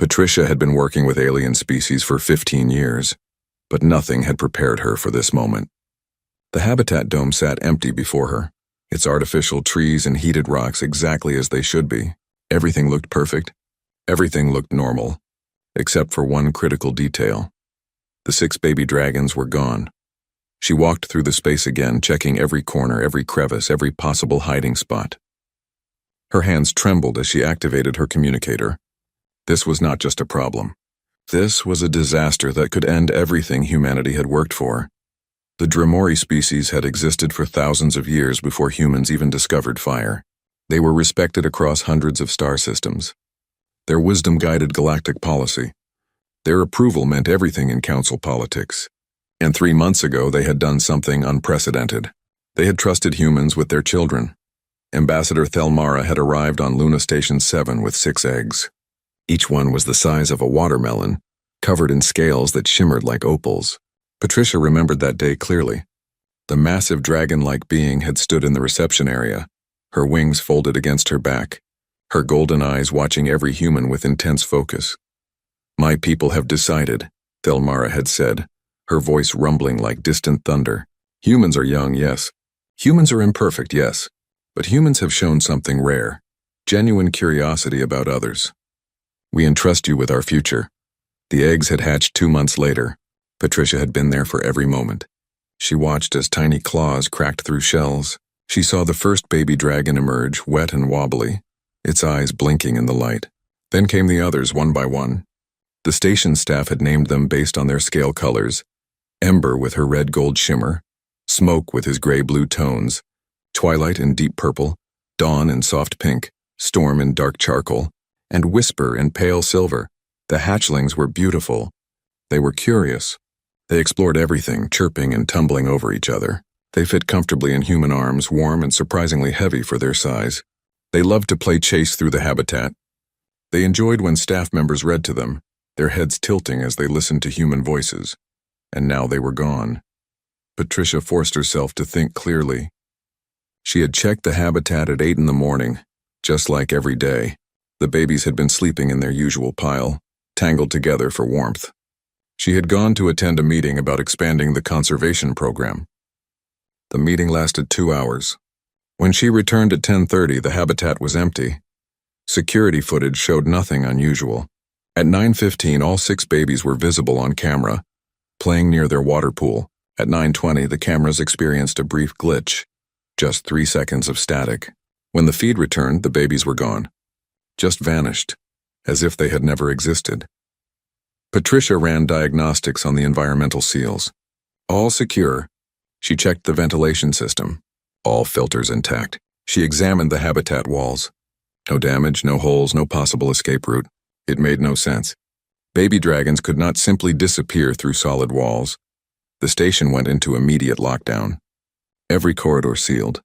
Patricia had been working with alien species for 15 years, but nothing had prepared her for this moment. The habitat dome sat empty before her, its artificial trees and heated rocks exactly as they should be. Everything looked perfect. Everything looked normal, except for one critical detail. The 6 baby dragons were gone. She walked through the space again, checking every corner, every crevice, every possible hiding spot. Her hands trembled as she activated her communicator. This was not just a problem. This was a disaster that could end everything humanity had worked for. The Dremori species had existed for thousands of years before humans even discovered fire. They were respected across hundreds of star systems. Their wisdom guided galactic policy. Their approval meant everything in council politics. And 3 months ago, they had done something unprecedented. They had trusted humans with their children. Ambassador Thelmara had arrived on Luna Station 7 with 6 eggs. Each one was the size of a watermelon, covered in scales that shimmered like opals. Patricia remembered that day clearly. The massive dragon-like being had stood in the reception area, her wings folded against her back, her golden eyes watching every human with intense focus. "My people have decided," Thelmara had said, her voice rumbling like distant thunder. "Humans are young, yes. Humans are imperfect, yes. But humans have shown something rare, genuine curiosity about others. We entrust you with our future." The eggs had hatched 2 months later. Patricia had been there for every moment. She watched as tiny claws cracked through shells. She saw the first baby dragon emerge, wet and wobbly, its eyes blinking in the light. Then came the others, one by one. The station staff had named them based on their scale colors: Ember with her red-gold shimmer, Smoke with his gray-blue tones, Twilight in deep purple, Dawn in soft pink, Storm in dark charcoal, and Whisper in pale silver. The hatchlings were beautiful. They were curious. They explored everything, chirping and tumbling over each other. They fit comfortably in human arms, warm and surprisingly heavy for their size. They loved to play chase through the habitat. They enjoyed when staff members read to them, their heads tilting as they listened to human voices. And now they were gone. Patricia forced herself to think clearly. She had checked the habitat at 8 in the morning, just like every day. The babies had been sleeping in their usual pile, tangled together for warmth. She had gone to attend a meeting about expanding the conservation program. The meeting lasted 2 hours. When she returned at 10:30, the habitat was empty. Security footage showed nothing unusual. At 9:15, all 6 babies were visible on camera, playing near their water pool. At 9:20, the cameras experienced a brief glitch, just 3 seconds of static. When the feed returned, the babies were gone. Just vanished, as if they had never existed. Patricia ran diagnostics on the environmental seals. All secure. She checked the ventilation system. All filters intact. She examined the habitat walls. No damage, no holes, no possible escape route. It made no sense. Baby dragons could not simply disappear through solid walls. The station went into immediate lockdown. Every corridor sealed.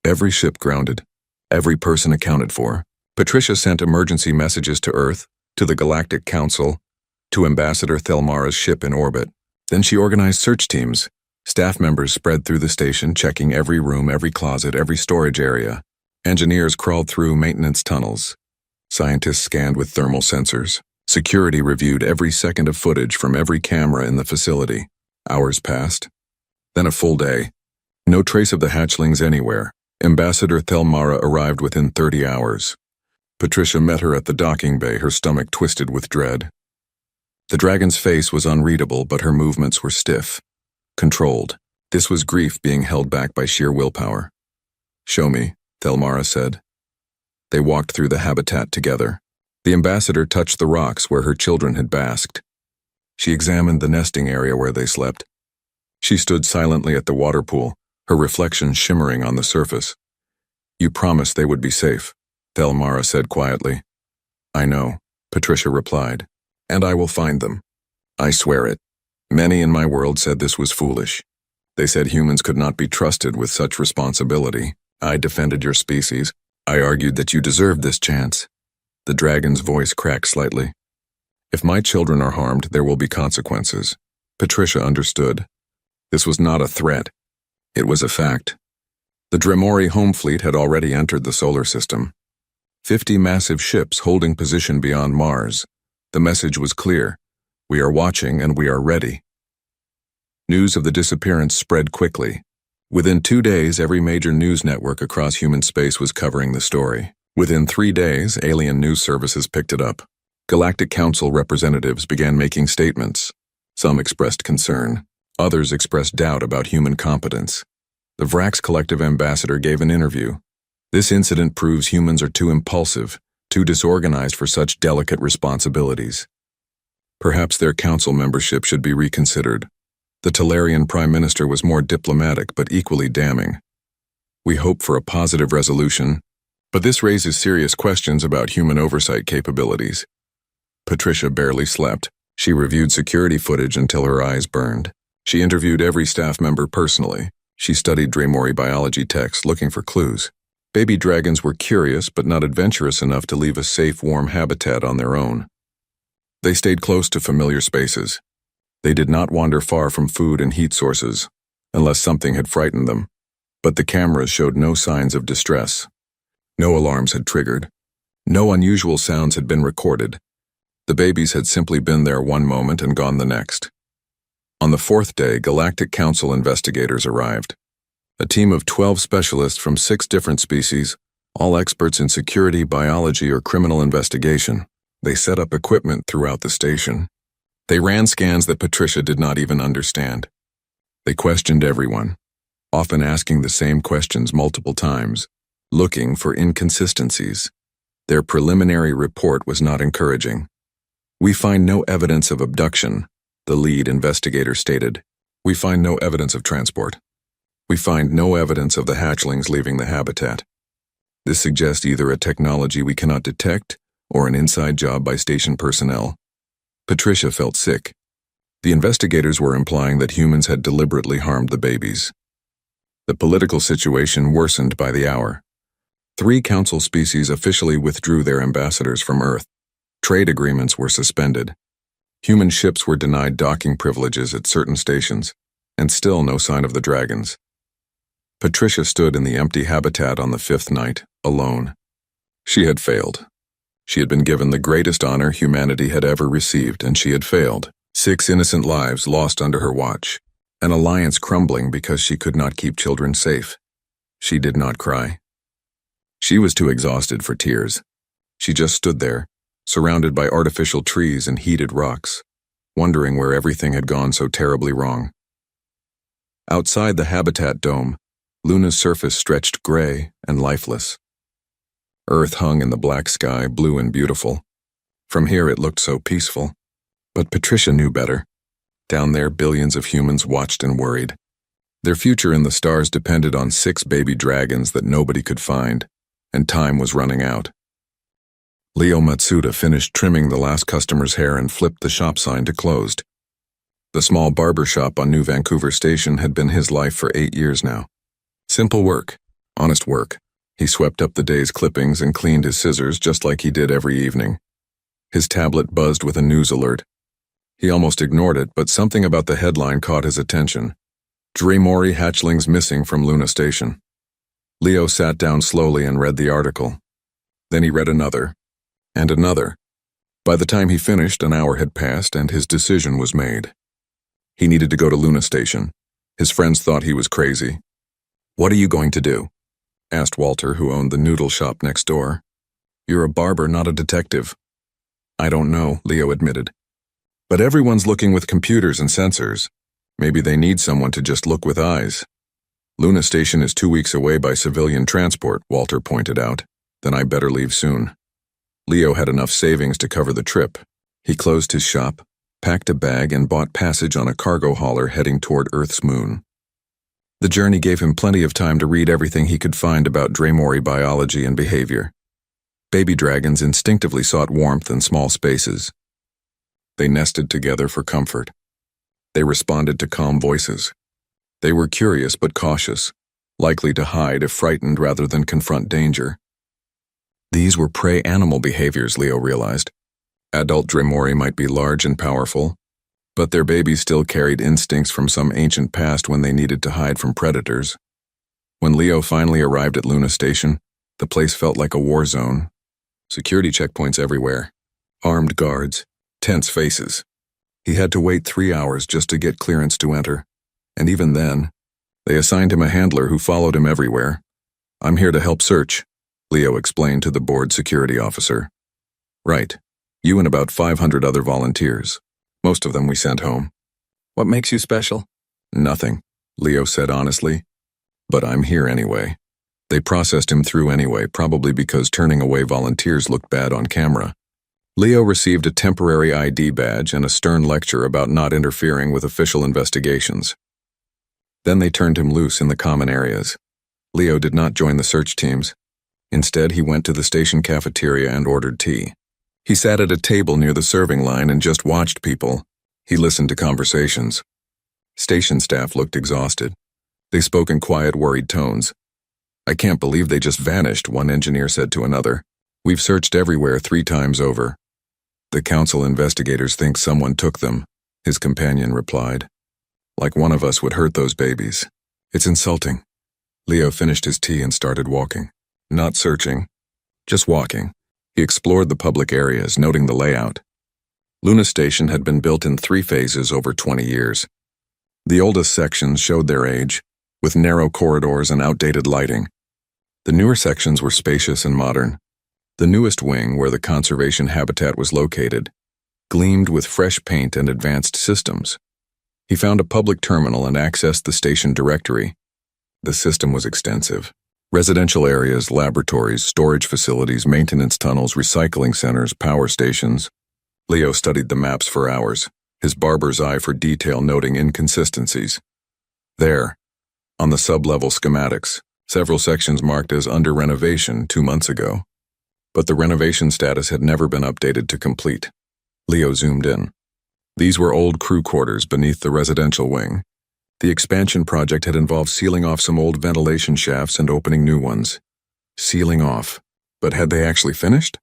Every ship grounded. Every person accounted for. Patricia sent emergency messages to Earth, to the Galactic Council, to Ambassador Thelmara's ship in orbit. Then she organized search teams. Staff members spread through the station, checking every room, every closet, every storage area. Engineers crawled through maintenance tunnels. Scientists scanned with thermal sensors. Security reviewed every second of footage from every camera in the facility. Hours passed. Then a full day. No trace of the hatchlings anywhere. Ambassador Thelmara arrived within 30 hours. Patricia met her at the docking bay, her stomach twisted with dread. The dragon's face was unreadable, but her movements were stiff, controlled. This was grief being held back by sheer willpower. "Show me," Thelmara said. They walked through the habitat together. The ambassador touched the rocks where her children had basked. She examined the nesting area where they slept. She stood silently at the water pool, her reflection shimmering on the surface. "You promised they would be safe," Thelmara said quietly. "I know," Patricia replied. "And I will find them. I swear it." Many in my world said this was foolish. They said humans could not be trusted with such responsibility. I defended your species. I argued that you deserved this chance. The dragon's voice cracked slightly. "If my children are harmed, there will be consequences." Patricia understood. This was not a threat. It was a fact. The Dremori home fleet had already entered the solar system. 50 massive ships holding position beyond Mars. The message was clear. We are watching and we are ready. News of the disappearance spread quickly. Within 2 days, every major news network across human space was covering the story. Within 3 days, alien news services picked it up. Galactic Council representatives began making statements. Some expressed concern. Others expressed doubt about human competence. The Vrax Collective ambassador gave an interview. This incident proves humans are too impulsive, too disorganized for such delicate responsibilities. Perhaps their council membership should be reconsidered. The Talarian Prime Minister was more diplomatic but equally damning. We hope for a positive resolution, but this raises serious questions about human oversight capabilities. Patricia barely slept. She reviewed security footage until her eyes burned. She interviewed every staff member personally. She studied Dremori biology texts looking for clues. Baby dragons were curious but not adventurous enough to leave a safe, warm habitat on their own. They stayed close to familiar spaces. They did not wander far from food and heat sources, unless something had frightened them. But the cameras showed no signs of distress. No alarms had triggered. No unusual sounds had been recorded. The babies had simply been there one moment and gone the next. On the 4th day, Galactic Council investigators arrived. A team of 12 specialists from 6 different species, all experts in security, biology, or criminal investigation. They set up equipment throughout the station. They ran scans that Patricia did not even understand. They questioned everyone, often asking the same questions multiple times, looking for inconsistencies. Their preliminary report was not encouraging. "We find no evidence of abduction," the lead investigator stated. "We find no evidence of transport. We find no evidence of the hatchlings leaving the habitat. This suggests either a technology we cannot detect or an inside job by station personnel." Patricia felt sick. The investigators were implying that humans had deliberately harmed the babies. The political situation worsened by the hour. 3 council species officially withdrew their ambassadors from Earth. Trade agreements were suspended. Human ships were denied docking privileges at certain stations, and still no sign of the dragons. Patricia stood in the empty habitat on the 5th night, alone. She had failed. She had been given the greatest honor humanity had ever received, and she had failed. 6 innocent lives lost under her watch. An alliance crumbling because she could not keep children safe. She did not cry. She was too exhausted for tears. She just stood there, surrounded by artificial trees and heated rocks, wondering where everything had gone so terribly wrong. Outside the habitat dome, Luna's surface stretched gray and lifeless. Earth hung in the black sky, blue and beautiful. From here it looked so peaceful. But Patricia knew better. Down there, billions of humans watched and worried. Their future in the stars depended on 6 baby dragons that nobody could find, and time was running out. Leo Matsuda finished trimming the last customer's hair and flipped the shop sign to closed. The small barber shop on New Vancouver Station had been his life for 8 years now. Simple work, honest work. He swept up the day's clippings and cleaned his scissors just like he did every evening. His tablet buzzed with a news alert. He almost ignored it, but something about the headline caught his attention. Dremori hatchlings missing from Luna Station. Leo sat down slowly and read the article. Then he read another, and another. By the time he finished, an hour had passed and his decision was made. He needed to go to Luna Station. His friends thought he was crazy. "What are you going to do?" asked Walter, who owned the noodle shop next door. "You're a barber, not a detective." "I don't know," Leo admitted. "But everyone's looking with computers and sensors. Maybe they need someone to just look with eyes." "Luna Station is 2 weeks away by civilian transport," Walter pointed out. "Then I better leave soon." Leo had enough savings to cover the trip. He closed his shop, packed a bag, and bought passage on a cargo hauler heading toward Earth's moon. The journey gave him plenty of time to read everything he could find about Dremori biology and behavior. Baby dragons instinctively sought warmth in small spaces. They nested together for comfort. They responded to calm voices. They were curious but cautious, likely to hide if frightened rather than confront danger. These were prey animal behaviors, Leo realized. Adult Dremori might be large and powerful, but their babies still carried instincts from some ancient past when they needed to hide from predators. When Leo finally arrived at Luna Station, the place felt like a war zone. Security checkpoints everywhere. Armed guards, tense faces. He had to wait 3 hours just to get clearance to enter, and even then, they assigned him a handler who followed him everywhere. "I'm here to help search," Leo explained to the board security officer. "Right. You and about 500 other volunteers. Most of them we sent home." "What makes you special?" "Nothing," Leo said honestly. "But I'm here anyway." They processed him through anyway, probably because turning away volunteers looked bad on camera. Leo received a temporary ID badge and a stern lecture about not interfering with official investigations. Then they turned him loose in the common areas. Leo did not join the search teams. Instead, he went to the station cafeteria and ordered tea. He sat at a table near the serving line and just watched people. He listened to conversations. Station staff looked exhausted. They spoke in quiet, worried tones. "I can't believe they just vanished," one engineer said to another. "We've searched everywhere 3 times over." "The council investigators think someone took them," his companion replied. "Like one of us would hurt those babies. It's insulting." Leo finished his tea and started walking. Not searching, just walking. He explored the public areas, noting the layout. Luna Station had been built in 3 phases over 20 years. The oldest sections showed their age, with narrow corridors and outdated lighting. The newer sections were spacious and modern. The newest wing, where the conservation habitat was located, gleamed with fresh paint and advanced systems. He found a public terminal and accessed the station directory. The system was extensive. Residential areas, laboratories, storage facilities, maintenance tunnels, recycling centers, power stations. Leo studied the maps for hours, his barber's eye for detail noting inconsistencies. There, on the sub-level schematics, several sections marked as under renovation 2 months ago. But the renovation status had never been updated to complete. Leo zoomed in. These were old crew quarters beneath the residential wing. The expansion project had involved sealing off some old ventilation shafts and opening new ones. Sealing off. But had they actually finished?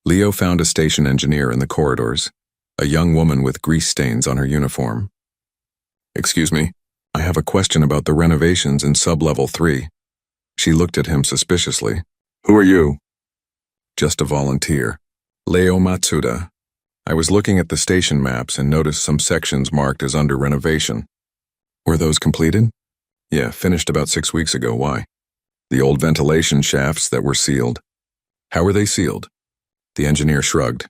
Leo found a station engineer in the corridors, a young woman with grease stains on her uniform. "Excuse me, I have a question about the renovations in sub-level 3. She looked at him suspiciously. "Who are you?" "Just a volunteer. Leo Matsuda. I was looking at the station maps and noticed some sections marked as under renovation." "Were those completed?" "Yeah, finished about 6 weeks ago. Why?" "The old ventilation shafts that were sealed." "How were they sealed?" The engineer shrugged.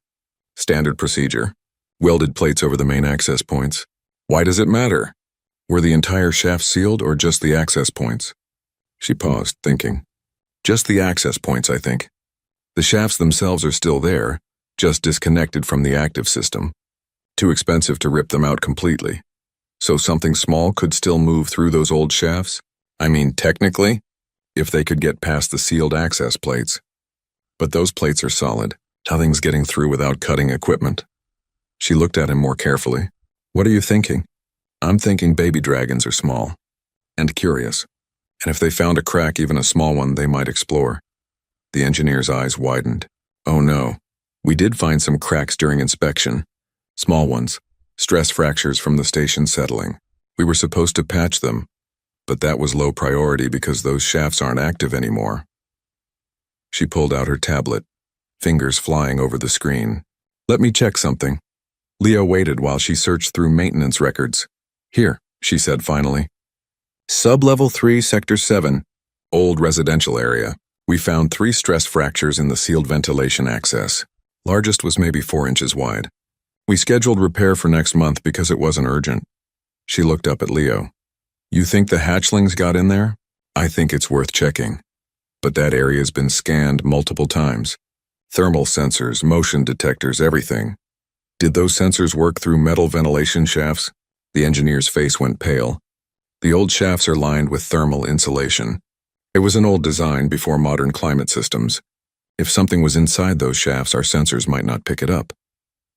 "Standard procedure. Welded plates over the main access points." "Why does it matter? Were the entire shafts sealed or just the access points?" She paused, thinking. "Just the access points, I think. The shafts themselves are still there, just disconnected from the active system. Too expensive to rip them out completely. So something small could still move through those old shafts? I mean, technically, if they could get past the sealed access plates. But those plates are solid. Nothing's getting through without cutting equipment." She looked at him more carefully. "What are you thinking?" "I'm thinking baby dragons are small. And curious. And if they found a crack, even a small one, they might explore." The engineer's eyes widened. "Oh no. We did find some cracks during inspection. Small ones. Stress fractures from the station settling. We were supposed to patch them, but that was low priority because those shafts aren't active anymore." She pulled out her tablet, fingers flying over the screen. "Let me check something." Leo waited while she searched through maintenance records. "Here," she said finally. "Sub-level 3, Sector 7, old residential area. We found 3 stress fractures in the sealed ventilation access. Largest was maybe 4 inches wide. We scheduled repair for next month because it wasn't urgent." She looked up at Leo. "You think the hatchlings got in there?" "I think it's worth checking. But that area's been scanned multiple times. Thermal sensors, motion detectors, everything. Did those sensors work through metal ventilation shafts?" The engineer's face went pale. "The old shafts are lined with thermal insulation. It was an old design before modern climate systems. If something was inside those shafts, our sensors might not pick it up."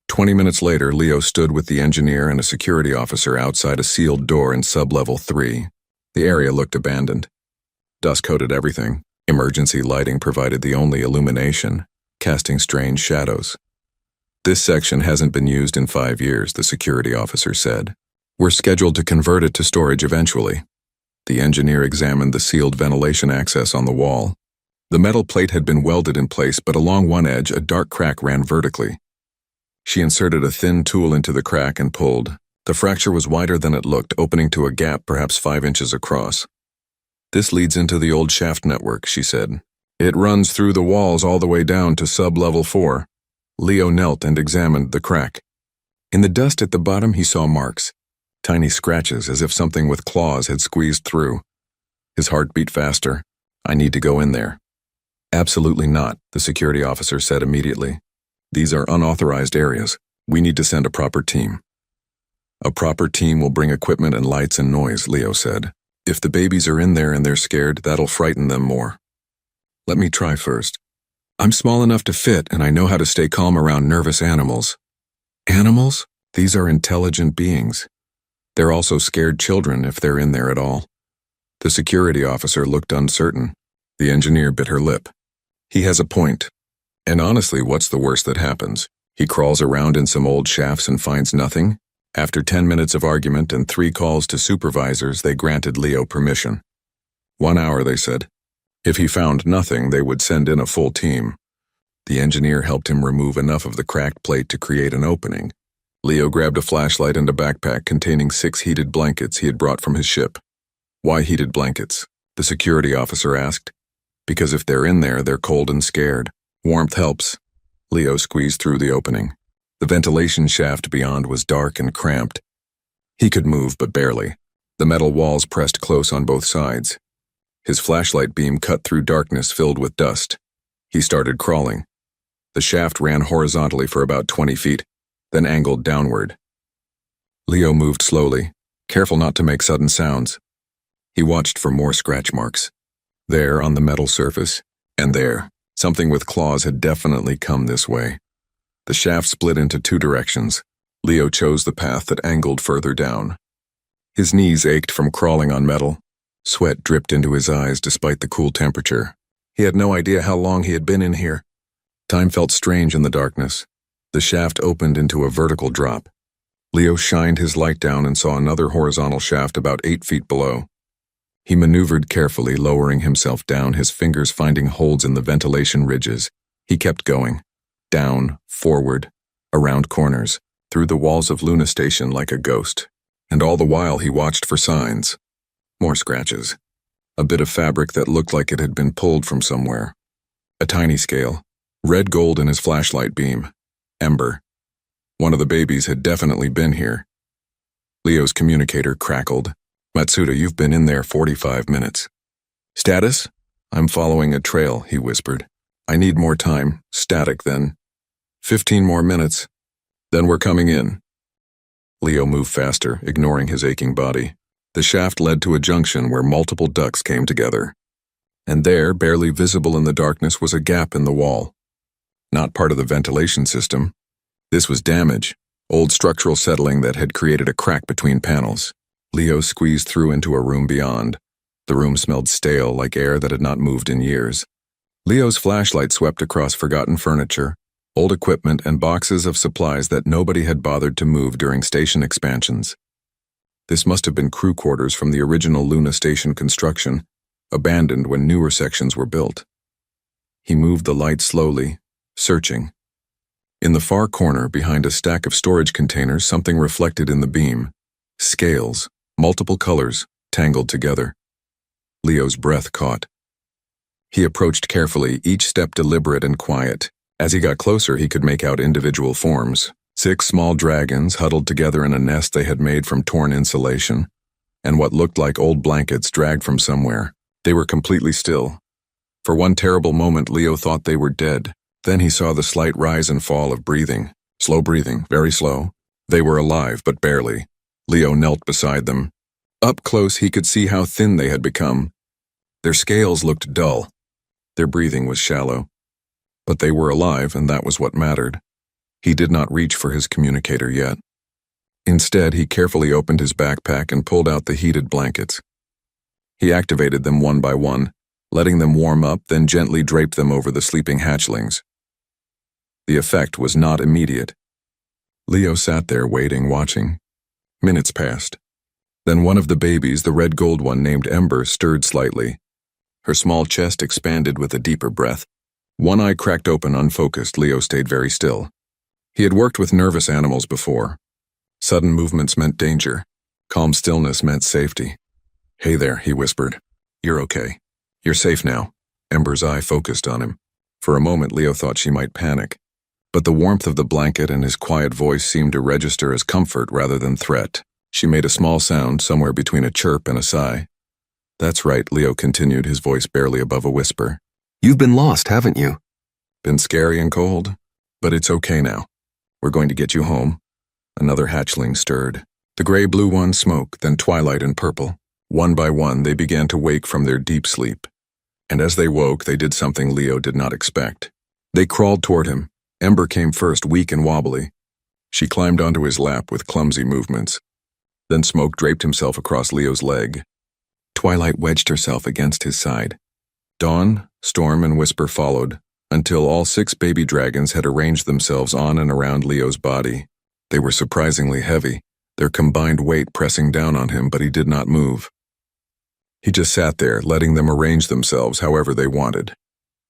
20 minutes later, Leo stood with the engineer and a security officer outside a sealed door in sub-level 3. The area looked abandoned. Dust coated everything. Emergency lighting provided the only illumination, casting strange shadows. "This section hasn't been used in 5 years, the security officer said. "We're scheduled to convert it to storage eventually." The engineer examined the sealed ventilation access on the wall. The metal plate had been welded in place, but along one edge, a dark crack ran vertically. She inserted a thin tool into the crack and pulled. The fracture was wider than it looked, opening to a gap perhaps 5 inches across. "This leads into the old shaft network," she said. "It runs through the walls all the way down to sub-level 4. Leo knelt and examined the crack. In the dust at the bottom he saw marks, tiny scratches as if something with claws had squeezed through. His heart beat faster. "I need to go in there." "Absolutely not," the security officer said immediately. "These are unauthorized areas. We need to send a proper team." "A proper team will bring equipment and lights and noise," Leo said. "If the babies are in there and they're scared, that'll frighten them more. Let me try first. I'm small enough to fit, and I know how to stay calm around nervous animals." "Animals? These are intelligent beings. They're also scared children if they're in there at all." The security officer looked uncertain. The engineer bit her lip. "He has a point. And honestly, what's the worst that happens? He crawls around in some old shafts and finds nothing?" After 10 minutes of argument and 3 calls to supervisors, they granted Leo permission. 1 hour, they said. If he found nothing, they would send in a full team. The engineer helped him remove enough of the cracked plate to create an opening. Leo grabbed a flashlight and a backpack containing 6 heated blankets he had brought from his ship. "Why heated blankets?" the security officer asked. "Because if they're in there, they're cold and scared. Warmth helps." Leo squeezed through the opening. The ventilation shaft beyond was dark and cramped. He could move, but barely. The metal walls pressed close on both sides. His flashlight beam cut through darkness filled with dust. He started crawling. The shaft ran horizontally for about 20 feet, then angled downward. Leo moved slowly, careful not to make sudden sounds. He watched for more scratch marks. There, on the metal surface, and there, something with claws had definitely come this way. The shaft split into 2 directions. Leo chose the path that angled further down. His knees ached from crawling on metal. Sweat dripped into his eyes despite the cool temperature. He had no idea how long he had been in here. Time felt strange in the darkness. The shaft opened into a vertical drop. Leo shined his light down and saw another horizontal shaft about 8 feet below. He maneuvered carefully, lowering himself down, his fingers finding holes in the ventilation ridges. He kept going. Down, forward, around corners, through the walls of Luna Station like a ghost. And all the while he watched for signs. More scratches. A bit of fabric that looked like it had been pulled from somewhere. A tiny scale. Red gold in his flashlight beam. Ember. One of the babies had definitely been here. Leo's communicator crackled. "Matsuda, you've been in there 45 minutes. "Status? I'm following a trail," he whispered. "I need more time. Static, then. 15 more minutes. Then we're coming in." Leo moved faster, ignoring his aching body. The shaft led to a junction where multiple ducts came together. And there, barely visible in the darkness, was a gap in the wall. Not part of the ventilation system. This was damage, old structural settling that had created a crack between panels. Leo squeezed through into a room beyond. The room smelled stale, like air that had not moved in years. Leo's flashlight swept across forgotten furniture, old equipment, and boxes of supplies that nobody had bothered to move during station expansions. This must have been crew quarters from the original Luna Station construction, abandoned when newer sections were built. He moved the light slowly, searching. In the far corner, behind a stack of storage containers, something reflected in the beam. Scales, multiple colors, tangled together. Leo's breath caught. He approached carefully, each step deliberate and quiet. As he got closer, he could make out individual forms. 6 small dragons huddled together in a nest they had made from torn insulation, and what looked like old blankets dragged from somewhere. They were completely still. For one terrible moment, Leo thought they were dead. Then he saw the slight rise and fall of breathing. Slow breathing, very slow. They were alive, but barely. Leo knelt beside them. Up close, he could see how thin they had become. Their scales looked dull. Their breathing was shallow. But they were alive, and that was what mattered. He did not reach for his communicator yet. Instead, he carefully opened his backpack and pulled out the heated blankets. He activated them one by one, letting them warm up, then gently draped them over the sleeping hatchlings. The effect was not immediate. Leo sat there waiting, watching. Minutes passed. Then one of the babies, the red gold one named Ember, stirred slightly. Her small chest expanded with a deeper breath. One eye cracked open, unfocused. Leo stayed very still. He had worked with nervous animals before. Sudden movements meant danger. Calm stillness meant safety. "Hey there," he whispered. "You're okay. You're safe now." Ember's eye focused on him. For a moment, Leo thought she might panic. But the warmth of the blanket and his quiet voice seemed to register as comfort rather than threat. She made a small sound somewhere between a chirp and a sigh. "That's right," Leo continued, his voice barely above a whisper. "You've been lost, haven't you?" "Been scary and cold? But it's okay now. We're going to get you home." Another hatchling stirred. The gray-blue ones smoke, then twilight and purple. One by one, they began to wake from their deep sleep. And as they woke, they did something Leo did not expect. They crawled toward him. Ember came first, weak and wobbly. She climbed onto his lap with clumsy movements. Then Smoke draped himself across Leo's leg. Twilight wedged herself against his side. Dawn, Storm, and Whisper followed, until all 6 baby dragons had arranged themselves on and around Leo's body. They were surprisingly heavy, their combined weight pressing down on him, but he did not move. He just sat there, letting them arrange themselves however they wanted.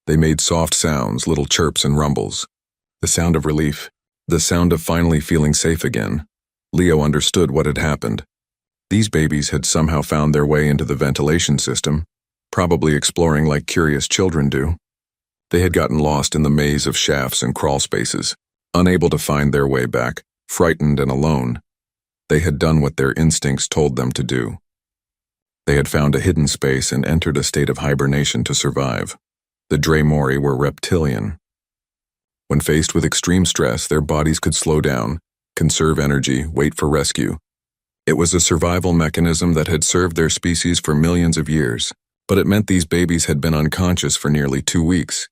They made soft sounds, little chirps and rumbles. The sound of relief, the sound of finally feeling safe again. Leo understood what had happened. These babies had somehow found their way into the ventilation system, probably exploring like curious children do. They had gotten lost in the maze of shafts and crawl spaces, unable to find their way back, frightened and alone. They had done what their instincts told them to do. They had found a hidden space and entered a state of hibernation to survive. The Draymori were reptilian. When faced with extreme stress, their bodies could slow down, conserve energy, wait for rescue. It was a survival mechanism that had served their species for millions of years, but it meant these babies had been unconscious for nearly 2 weeks,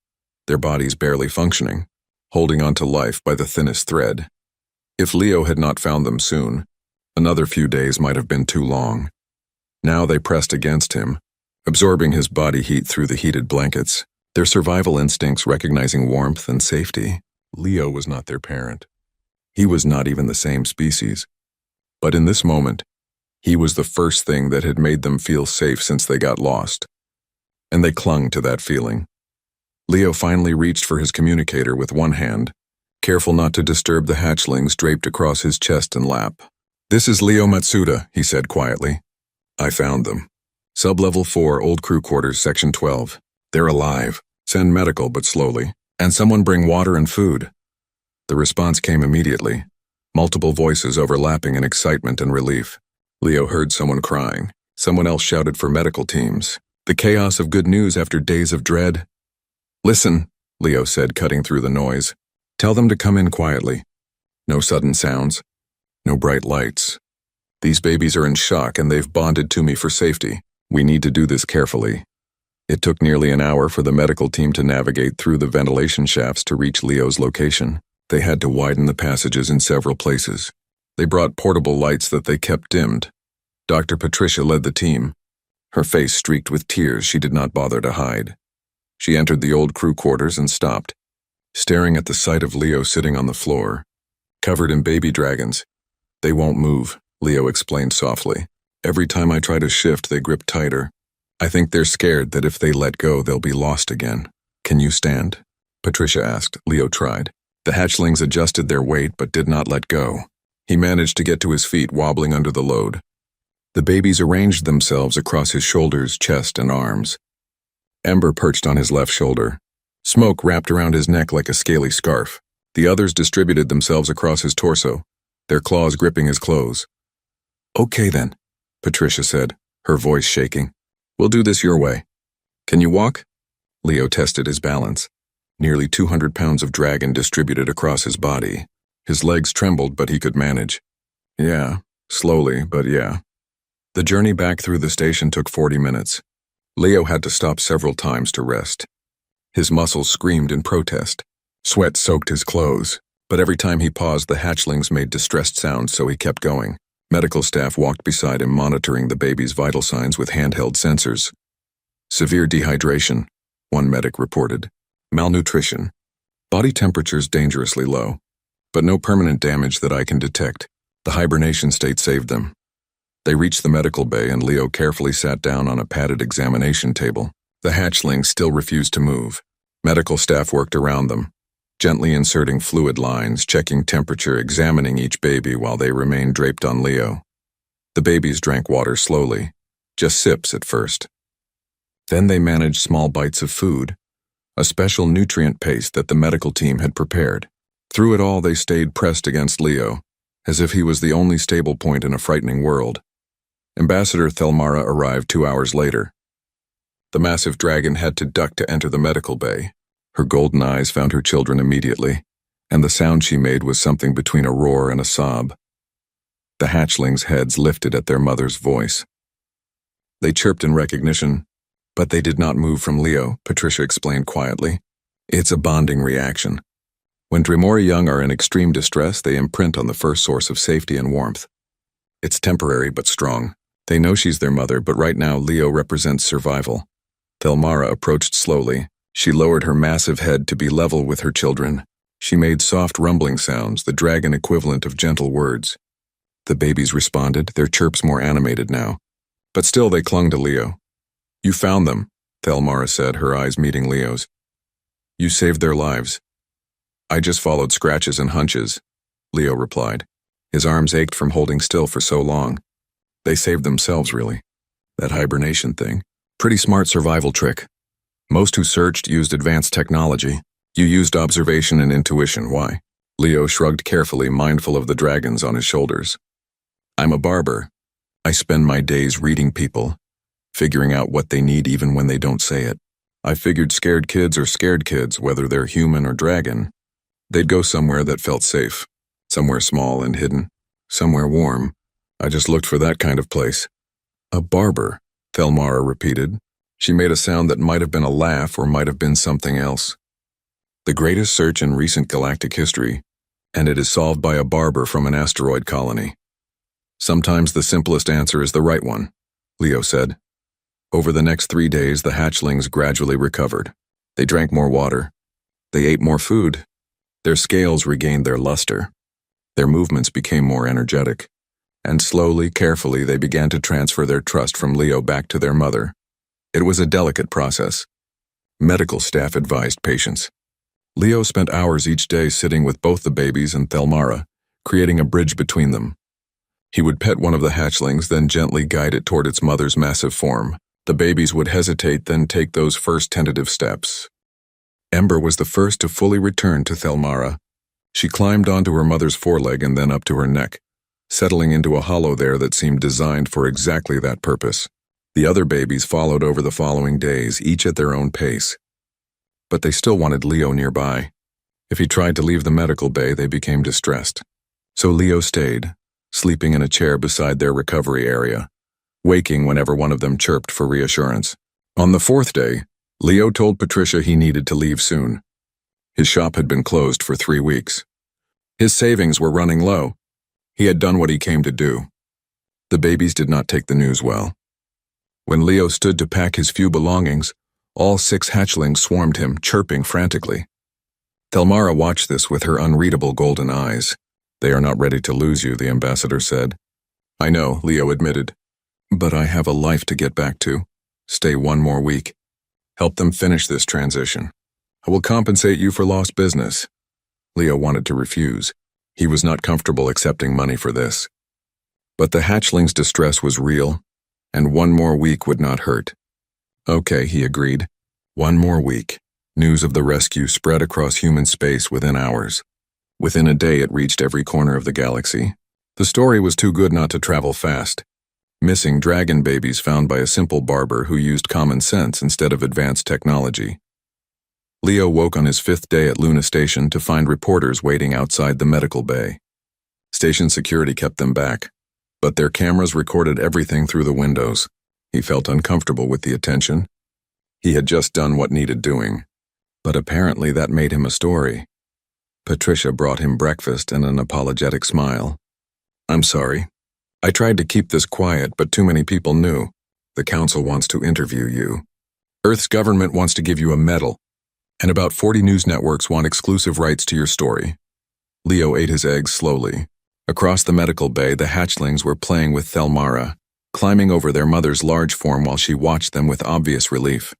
their bodies barely functioning, holding on to life by the thinnest thread. If Leo had not found them soon, another few days might have been too long. Now they pressed against him, absorbing his body heat through the heated blankets, their survival instincts recognizing warmth and safety. Leo was not their parent. He was not even the same species. But in this moment, he was the first thing that had made them feel safe since they got lost. And they clung to that feeling. Leo finally reached for his communicator with one hand, careful not to disturb the hatchlings draped across his chest and lap. "This is Leo Matsuda," he said quietly. "I found them. Sub-level 4, Old Crew Quarters, Section 12. They're alive. Send medical, but slowly. And someone bring water and food." The response came immediately, multiple voices overlapping in excitement and relief. Leo heard someone crying. Someone else shouted for medical teams. The chaos of good news after days of dread. "Listen," Leo said, cutting through the noise. "Tell them to come in quietly. No sudden sounds. No bright lights. These babies are in shock and they've bonded to me for safety. We need to do this carefully." It took nearly an hour for the medical team to navigate through the ventilation shafts to reach Leo's location. They had to widen the passages in several places. They brought portable lights that they kept dimmed. Dr. Patricia led the team. Her face streaked with tears she did not bother to hide. She entered the old crew quarters and stopped, staring at the sight of Leo sitting on the floor, covered in baby dragons. "They won't move," Leo explained softly. "Every time I try to shift, they grip tighter. I think they're scared that if they let go, they'll be lost again." "Can you stand?" Patricia asked. Leo tried. The hatchlings adjusted their weight but did not let go. He managed to get to his feet, wobbling under the load. The babies arranged themselves across his shoulders, chest, and arms. Ember perched on his left shoulder. Smoke wrapped around his neck like a scaly scarf. The others distributed themselves across his torso, their claws gripping his clothes. "Okay then," Patricia said, her voice shaking. "We'll do this your way. Can you walk?" Leo tested his balance. Nearly 200 pounds of dragon distributed across his body. His legs trembled, but he could manage. "Yeah, slowly, but yeah." The journey back through the station took 40 minutes. Leo had to stop several times to rest. His muscles screamed in protest. Sweat soaked his clothes, but every time he paused, the hatchlings made distressed sounds, so he kept going. Medical staff walked beside him, monitoring the baby's vital signs with handheld sensors. "Severe dehydration," one medic reported. "Malnutrition. Body temperatures dangerously low, but no permanent damage that I can detect. The hibernation state saved them." They reached the medical bay and Leo carefully sat down on a padded examination table. The hatchlings still refused to move. Medical staff worked around them. gently inserting fluid lines, checking temperature, examining each baby while they remained draped on Leo. The babies drank water slowly, just sips at first. Then they managed small bites of food, a special nutrient paste that the medical team had prepared. Through it all, they stayed pressed against Leo, as if he was the only stable point in a frightening world. Ambassador Thelmara arrived 2 hours later. The massive dragon had to duck to enter the medical bay. Her golden eyes found her children immediately, and the sound she made was something between a roar and a sob. The hatchlings' heads lifted at their mother's voice. They chirped in recognition, but they did not move from Leo, Patricia explained quietly. It's a bonding reaction. When Dremora young are in extreme distress, they imprint on the first source of safety and warmth. It's temporary but strong. They know she's their mother, but right now Leo represents survival. Thelmara approached slowly. She lowered her massive head to be level with her children. She made soft rumbling sounds, the dragon equivalent of gentle words. The babies responded, their chirps more animated now. But still they clung to Leo. You found them, Thelmara said, her eyes meeting Leo's. You saved their lives. I just followed scratches and hunches, Leo replied. His arms ached from holding still for so long. They saved themselves, really. That hibernation thing. Pretty smart survival trick. Most who searched used advanced technology. You used observation and intuition. Why? Leo shrugged carefully, mindful of the dragons on his shoulders. I'm a barber. I spend my days reading people, figuring out what they need even when they don't say it. I figured scared kids are scared kids, whether they're human or dragon. They'd go somewhere that felt safe, somewhere small and hidden, somewhere warm. I just looked for that kind of place. A barber, Thelmara repeated. She made a sound that might have been a laugh or might have been something else. The greatest search in recent galactic history, and it is solved by a barber from an asteroid colony. Sometimes the simplest answer is the right one, Leo said. Over the next 3 days, the hatchlings gradually recovered. They drank more water. They ate more food. Their scales regained their luster. Their movements became more energetic. And slowly, carefully, they began to transfer their trust from Leo back to their mother. It was a delicate process. Medical staff advised patience. Leo spent hours each day sitting with both the babies and Thelmara, creating a bridge between them. He would pet one of the hatchlings, then gently guide it toward its mother's massive form. The babies would hesitate, then take those first tentative steps. Ember was the first to fully return to Thelmara. She climbed onto her mother's foreleg and then up to her neck, settling into a hollow there that seemed designed for exactly that purpose. The other babies followed over the following days, each at their own pace. But they still wanted Leo nearby. If he tried to leave the medical bay, they became distressed. So Leo stayed, sleeping in a chair beside their recovery area, waking whenever one of them chirped for reassurance. On the 4th day, Leo told Patricia he needed to leave soon. His shop had been closed for 3 weeks. His savings were running low. He had done what he came to do. The babies did not take the news well. When Leo stood to pack his few belongings, all 6 hatchlings swarmed him, chirping frantically. Thelmara watched this with her unreadable golden eyes. They are not ready to lose you, the ambassador said. I know, Leo admitted. But I have a life to get back to. Stay 1 more week. Help them finish this transition. I will compensate you for lost business. Leo wanted to refuse. He was not comfortable accepting money for this. But the hatchling's distress was real, and 1 more week would not hurt. Okay, he agreed. 1 more week. News of the rescue spread across human space within hours. Within a day, it reached every corner of the galaxy. The story was too good not to travel fast. Missing dragon babies found by a simple barber who used common sense instead of advanced technology. Leo woke on his 5th day at Luna Station to find reporters waiting outside the medical bay. Station security kept them back, but their cameras recorded everything through the windows. He felt uncomfortable with the attention. He had just done what needed doing, but apparently that made him a story. Patricia brought him breakfast and an apologetic smile. I'm sorry. I tried to keep this quiet, but too many people knew. The council wants to interview you. Earth's government wants to give you a medal, and about 40 news networks want exclusive rights to your story. Leo ate his eggs slowly. Across the medical bay, the hatchlings were playing with Thelmara, climbing over their mother's large form while she watched them with obvious relief.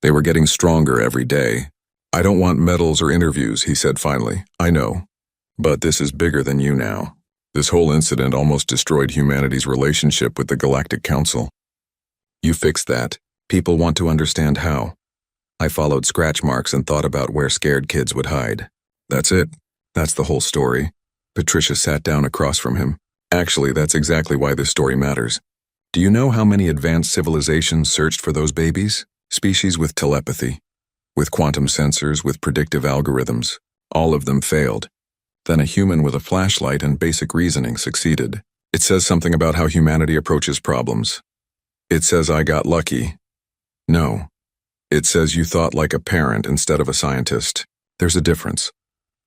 They were getting stronger every day, I don't want medals or interviews, he said finally. I know. But this is bigger than you now. This whole incident almost destroyed humanity's relationship with the Galactic Council. You fixed that. People want to understand how. I followed scratch marks and thought about where scared kids would hide. That's it. That's the whole story. Patricia sat down across from him. Actually, that's exactly why this story matters. Do you know how many advanced civilizations searched for those babies? Species with telepathy, with quantum sensors, with predictive algorithms. All of them failed. Then a human with a flashlight and basic reasoning succeeded. It says something about how humanity approaches problems. It says I got lucky. No. It says you thought like a parent instead of a scientist. There's a difference.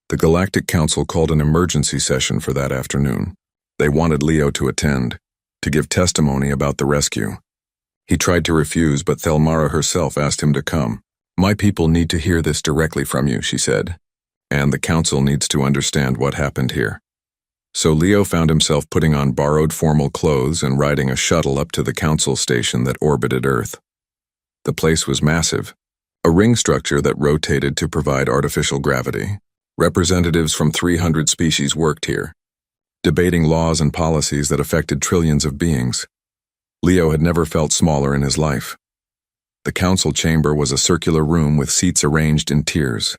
The Galactic Council called an emergency session for that afternoon. They wanted Leo to attend, to give testimony about the rescue. He tried to refuse, but Thelmara herself asked him to come. My people need to hear this directly from you, she said. And the council needs to understand what happened here. So Leo found himself putting on borrowed formal clothes and riding a shuttle up to the council station that orbited Earth. The place was massive, a ring structure that rotated to provide artificial gravity. Representatives from 300 species worked here, debating laws and policies that affected trillions of beings. Leo had never felt smaller in his life. The council chamber was a circular room with seats arranged in tiers.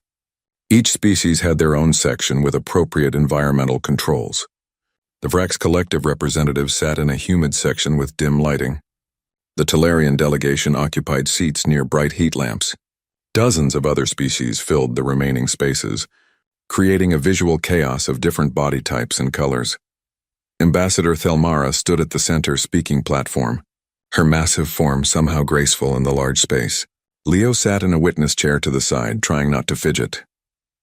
Each species had their own section with appropriate environmental controls. The Vrax collective representatives sat in a humid section with dim lighting. The Talarian delegation occupied seats near bright heat lamps. Dozens of other species filled the remaining spaces, creating a visual chaos of different body types and colors. Ambassador Thelmara stood at the center speaking platform, her massive form somehow graceful in the large space. Leo sat in a witness chair to the side, trying not to fidget.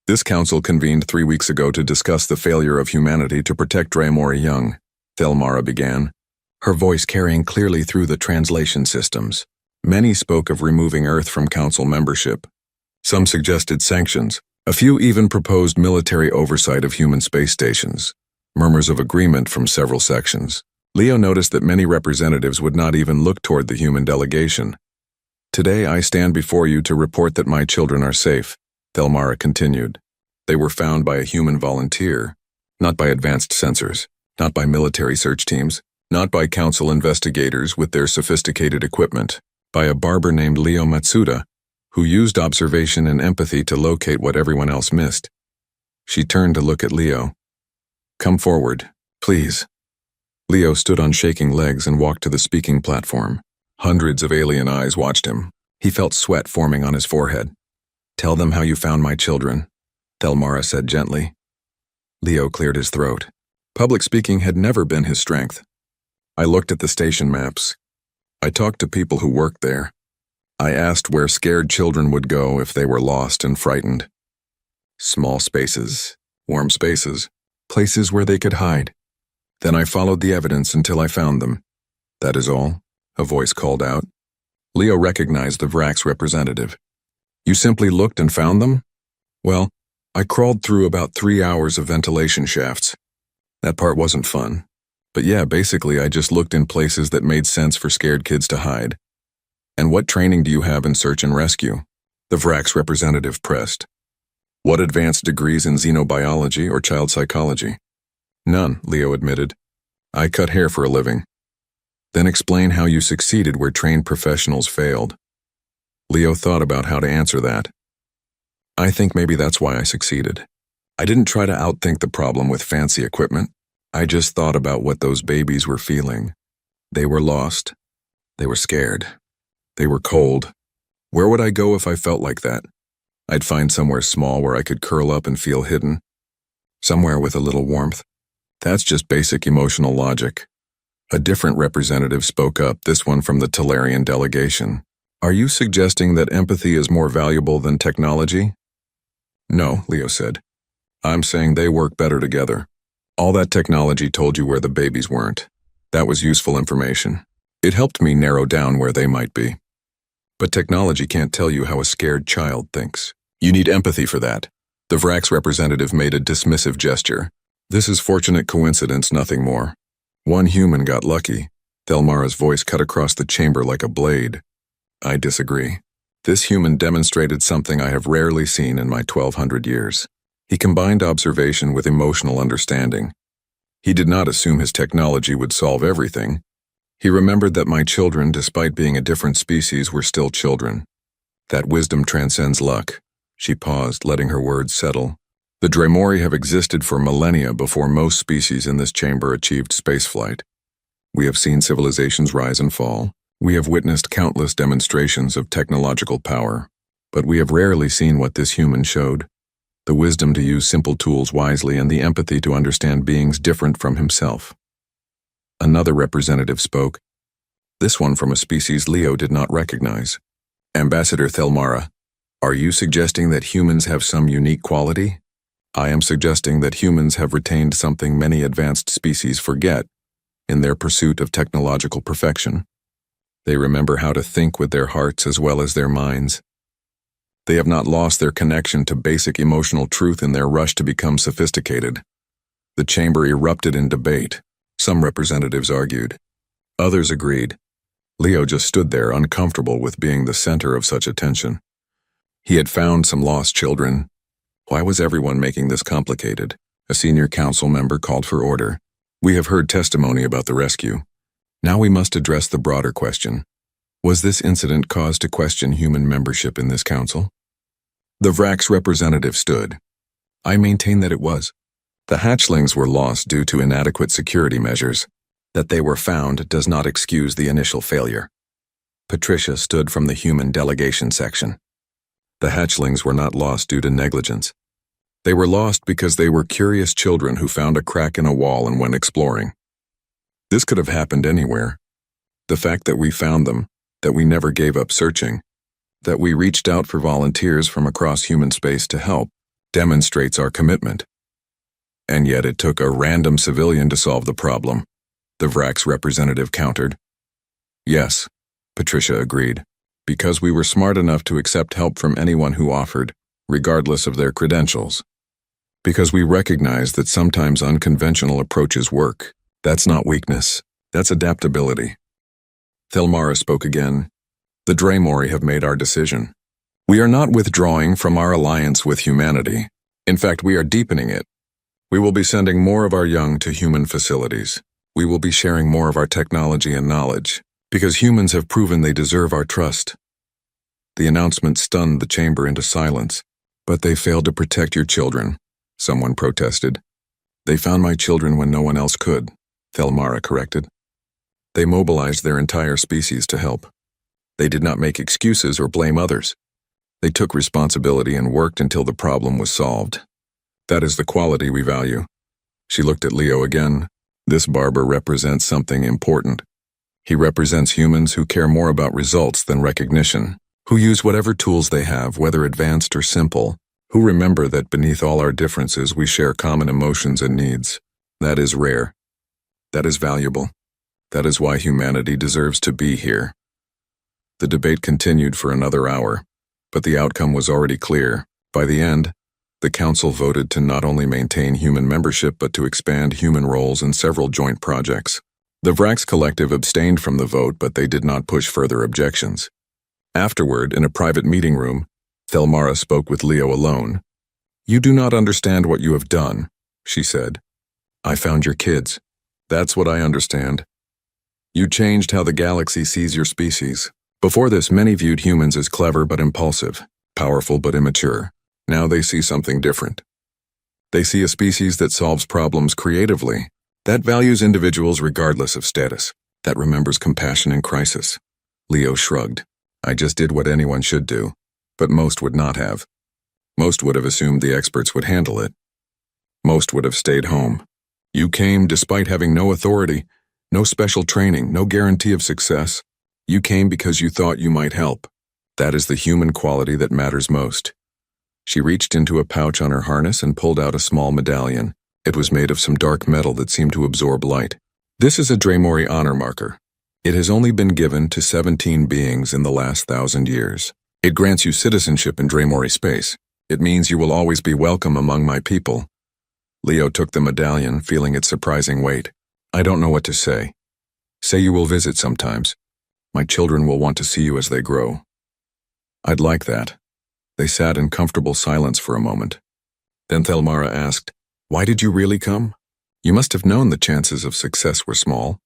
This council convened 3 weeks ago to discuss the failure of humanity to protect Draemori young, Thelmara began, her voice carrying clearly through the translation systems. Many spoke of removing Earth from council membership. Some suggested sanctions. A few even proposed military oversight of human space stations. Murmurs of agreement from several sections. Leo noticed that many representatives would not even look toward the human delegation. Today I stand before you to report that my children are safe, Thelmara continued. They were found by a human volunteer, not by advanced sensors, not by military search teams, not by council investigators with their sophisticated equipment, by a barber named Leo Matsuda, who used observation and empathy to locate what everyone else missed. She turned to look at Leo. Come forward, please. Leo stood on shaking legs and walked to the speaking platform. Hundreds of alien eyes watched him. He felt sweat forming on his forehead. Tell them how you found my children, Thelmara said gently. Leo cleared his throat. Public speaking had never been his strength. I looked at the station maps. I talked to people who worked there. I asked where scared children would go if they were lost and frightened. Small spaces, warm spaces, places where they could hide. Then I followed the evidence until I found them. That is all, a voice called out. Leo recognized the Vrax representative. You simply looked and found them? Well, I crawled through about 3 hours of ventilation shafts. That part wasn't fun. But yeah, basically I just looked in places that made sense for scared kids to hide. And what training do you have in search and rescue? The Vrax representative pressed. What advanced degrees in xenobiology or child psychology? None, Leo admitted. I cut hair for a living. Then explain how you succeeded where trained professionals failed. Leo thought about how to answer that. I think maybe that's why I succeeded. I didn't try to outthink the problem with fancy equipment. I just thought about what those babies were feeling. They were lost. They were scared. They were cold. Where would I go if I felt like that? I'd find somewhere small where I could curl up and feel hidden. Somewhere with a little warmth. That's just basic emotional logic. A different representative spoke up, this one from the Talarian delegation. Are you suggesting that empathy is more valuable than technology? No, Leo said. I'm saying they work better together. All that technology told you where the babies weren't. That was useful information. It helped me narrow down where they might be. But technology can't tell you how a scared child thinks. You need empathy for that. The Vrax representative made a dismissive gesture. This is fortunate coincidence, nothing more. One human got lucky. Thelmara's voice cut across the chamber like a blade. I disagree. This human demonstrated something I have rarely seen in my 1200 years. He combined observation with emotional understanding. He did not assume his technology would solve everything. He remembered that my children, despite being a different species, were still children. That wisdom transcends luck. She paused, letting her words settle. The Dremori have existed for millennia before most species in this chamber achieved spaceflight. We have seen civilizations rise and fall. We have witnessed countless demonstrations of technological power. But we have rarely seen what this human showed. The wisdom to use simple tools wisely and the empathy to understand beings different from himself. Another representative spoke, this one from a species Leo did not recognize. Ambassador Thelmara, are you suggesting that humans have some unique quality? I am suggesting that humans have retained something many advanced species forget in their pursuit of technological perfection. They remember how to think with their hearts as well as their minds. They have not lost their connection to basic emotional truth in their rush to become sophisticated. The chamber erupted in debate. Some representatives argued. Others agreed. Leo just stood there, uncomfortable with being the center of such attention. He had found some lost children. Why was everyone making this complicated? A senior council member called for order. We have heard testimony about the rescue. Now we must address the broader question. Was this incident cause to question human membership in this council? The Vrax representative stood. I maintain that it was. The hatchlings were lost due to inadequate security measures. That they were found does not excuse the initial failure. Patricia stood from the human delegation section. The hatchlings were not lost due to negligence. They were lost because they were curious children who found a crack in a wall and went exploring. This could have happened anywhere. The fact that we found them, that we never gave up searching, that we reached out for volunteers from across human space to help, demonstrates our commitment. And yet it took a random civilian to solve the problem, the Vrax representative countered. Yes, Patricia agreed, because we were smart enough to accept help from anyone who offered, regardless of their credentials. Because we recognize that sometimes unconventional approaches work. That's not weakness, that's adaptability. Thelmara spoke again. The Dremori have made our decision. We are not withdrawing from our alliance with humanity. In fact, we are deepening it. We will be sending more of our young to human facilities. We will be sharing more of our technology and knowledge, because humans have proven they deserve our trust. The announcement stunned the chamber into silence. But they failed to protect your children, someone protested. They found my children when no one else could, Thelmara corrected. They mobilized their entire species to help. They did not make excuses or blame others. They took responsibility and worked until the problem was solved. That is the quality we value. She looked at Leo again. This barber represents something important. He represents humans who care more about results than recognition, who use whatever tools they have, whether advanced or simple, who remember that beneath all our differences we share common emotions and needs. That is rare. That is valuable. That is why humanity deserves to be here. The debate continued for another hour, but the outcome was already clear. By the end, the council voted to not only maintain human membership but to expand human roles in several joint projects. The Vrax Collective abstained from the vote, but they did not push further objections. Afterward, in a private meeting room, Thelmara spoke with Leo alone. You do not understand what you have done, she said. I found your kids. That's what I understand. You changed how the galaxy sees your species. Before this, many viewed humans as clever but impulsive, powerful but immature. Now they see something different. They see a species that solves problems creatively, that values individuals regardless of status, that remembers compassion in crisis. Leo shrugged. I just did what anyone should do, but most would not have. Most would have assumed the experts would handle it. Most would have stayed home. You came despite having no authority, no special training, no guarantee of success. You came because you thought you might help. That is the human quality that matters most. She reached into a pouch on her harness and pulled out a small medallion. It was made of some dark metal that seemed to absorb light. This is a Dremori honor marker. It has only been given to 17 beings in the last 1,000 years. It grants you citizenship in Dremori space. It means you will always be welcome among my people. Leo took the medallion, feeling its surprising weight. I don't know what to say. Say you will visit sometimes. My children will want to see you as they grow. I'd like that. They sat in comfortable silence for a moment. Then Thelmara asked, "Why did you really come? You must have known the chances of success were small."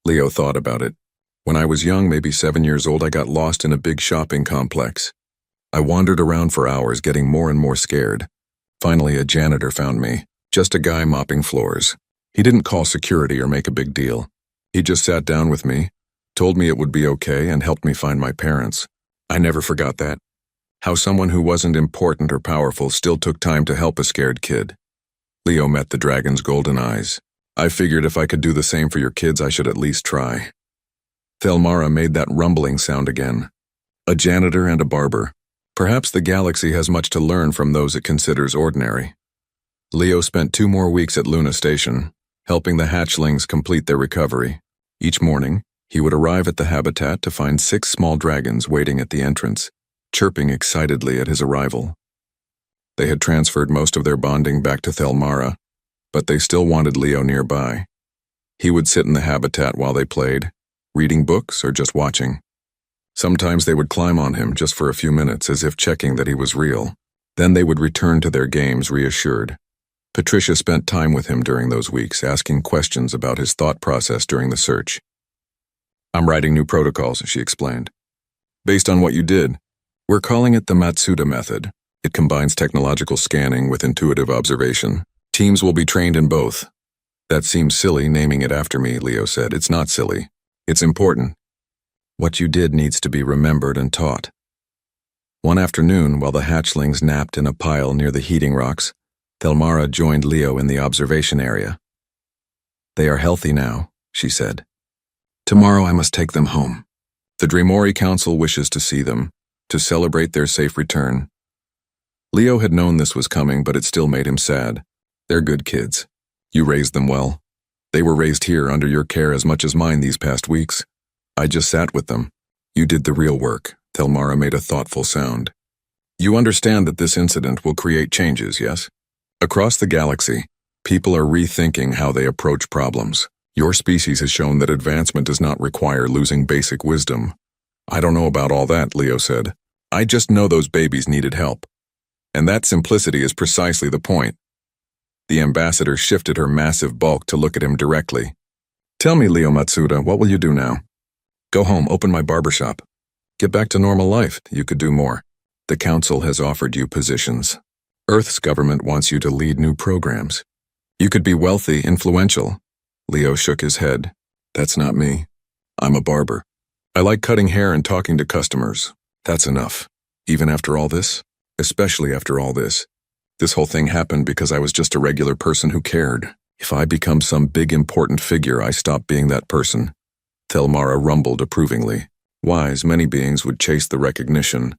Leo thought about it. "When I was young, maybe 7 years old, I got lost in a big shopping complex. I wandered around for hours, getting more and more scared. Finally, a janitor found me, just a guy mopping floors. He didn't call security or make a big deal. He just sat down with me, told me it would be okay, and helped me find my parents. I never forgot that. How someone who wasn't important or powerful still took time to help a scared kid." Leo met the dragon's golden eyes. "I figured if I could do the same for your kids, I should at least try." Thelmara made that rumbling sound again. A janitor and a barber. Perhaps the galaxy has much to learn from those it considers ordinary. Leo spent 2 more weeks at Luna Station, helping the hatchlings complete their recovery. Each morning, he would arrive at the habitat to find 6 small dragons waiting at the entrance, chirping excitedly at his arrival. They had transferred most of their bonding back to Thelmara, but they still wanted Leo nearby. He would sit in the habitat while they played, reading books or just watching. Sometimes they would climb on him just for a few minutes as if checking that he was real. Then they would return to their games reassured. Patricia spent time with him during those weeks, asking questions about his thought process during the search. "I'm writing new protocols," she explained. "Based on what you did. We're calling it the Matsuda method. It combines technological scanning with intuitive observation. Teams will be trained in both." "That seems silly, naming it after me," Leo said. "It's not silly. It's important. What you did needs to be remembered and taught." One afternoon, while the hatchlings napped in a pile near the heating rocks, Thelmara joined Leo in the observation area. "They are healthy now," she said. "Tomorrow I must take them home. The Dremori Council wishes to see them, to celebrate their safe return." Leo had known this was coming, but it still made him sad. "They're good kids. You raised them well. They were raised here under your care as much as mine these past weeks. I just sat with them. You did the real work." Thelmara made a thoughtful sound. "You understand that this incident will create changes, yes? Across the galaxy, people are rethinking how they approach problems. Your species has shown that advancement does not require losing basic wisdom." "I don't know about all that," Leo said. "I just know those babies needed help. And that simplicity is precisely the point." The ambassador shifted her massive bulk to look at him directly. "Tell me, Leo Matsuda, what will you do now?" "Go home, open my barbershop. Get back to normal life. You could do more. The council has offered you positions. Earth's government wants you to lead new programs. You could be wealthy, influential." Leo shook his head. "That's not me. I'm a barber. I like cutting hair and talking to customers. That's enough. Even after all this? Especially after all this. This whole thing happened because I was just a regular person who cared. If I become some big important figure, I stop being that person." Thelmara rumbled approvingly. "Wise, many beings would chase the recognition.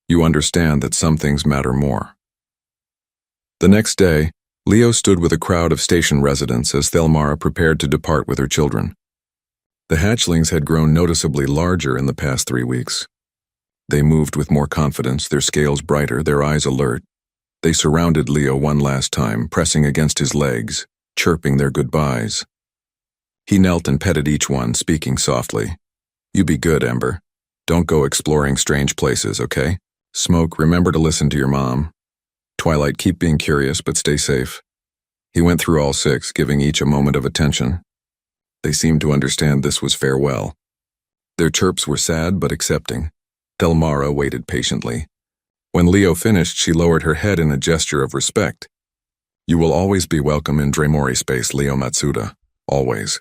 You understand that some things matter more." The next day, Leo stood with a crowd of station residents as Thelmara prepared to depart with her children. The hatchlings had grown noticeably larger in the past 3 weeks. They moved with more confidence, their scales brighter, their eyes alert. They surrounded Leo one last time, pressing against his legs, chirping their goodbyes. He knelt and petted each one, speaking softly. "You be good, Ember. Don't go exploring strange places, okay? Smoke, remember to listen to your mom. Twilight, keep being curious, but stay safe." He went through all 6, giving each a moment of attention. They seemed to understand this was farewell. Their chirps were sad but accepting. Thelmara waited patiently. When Leo finished, she lowered her head in a gesture of respect. "You will always be welcome in Dremori space, Leo Matsuda. Always.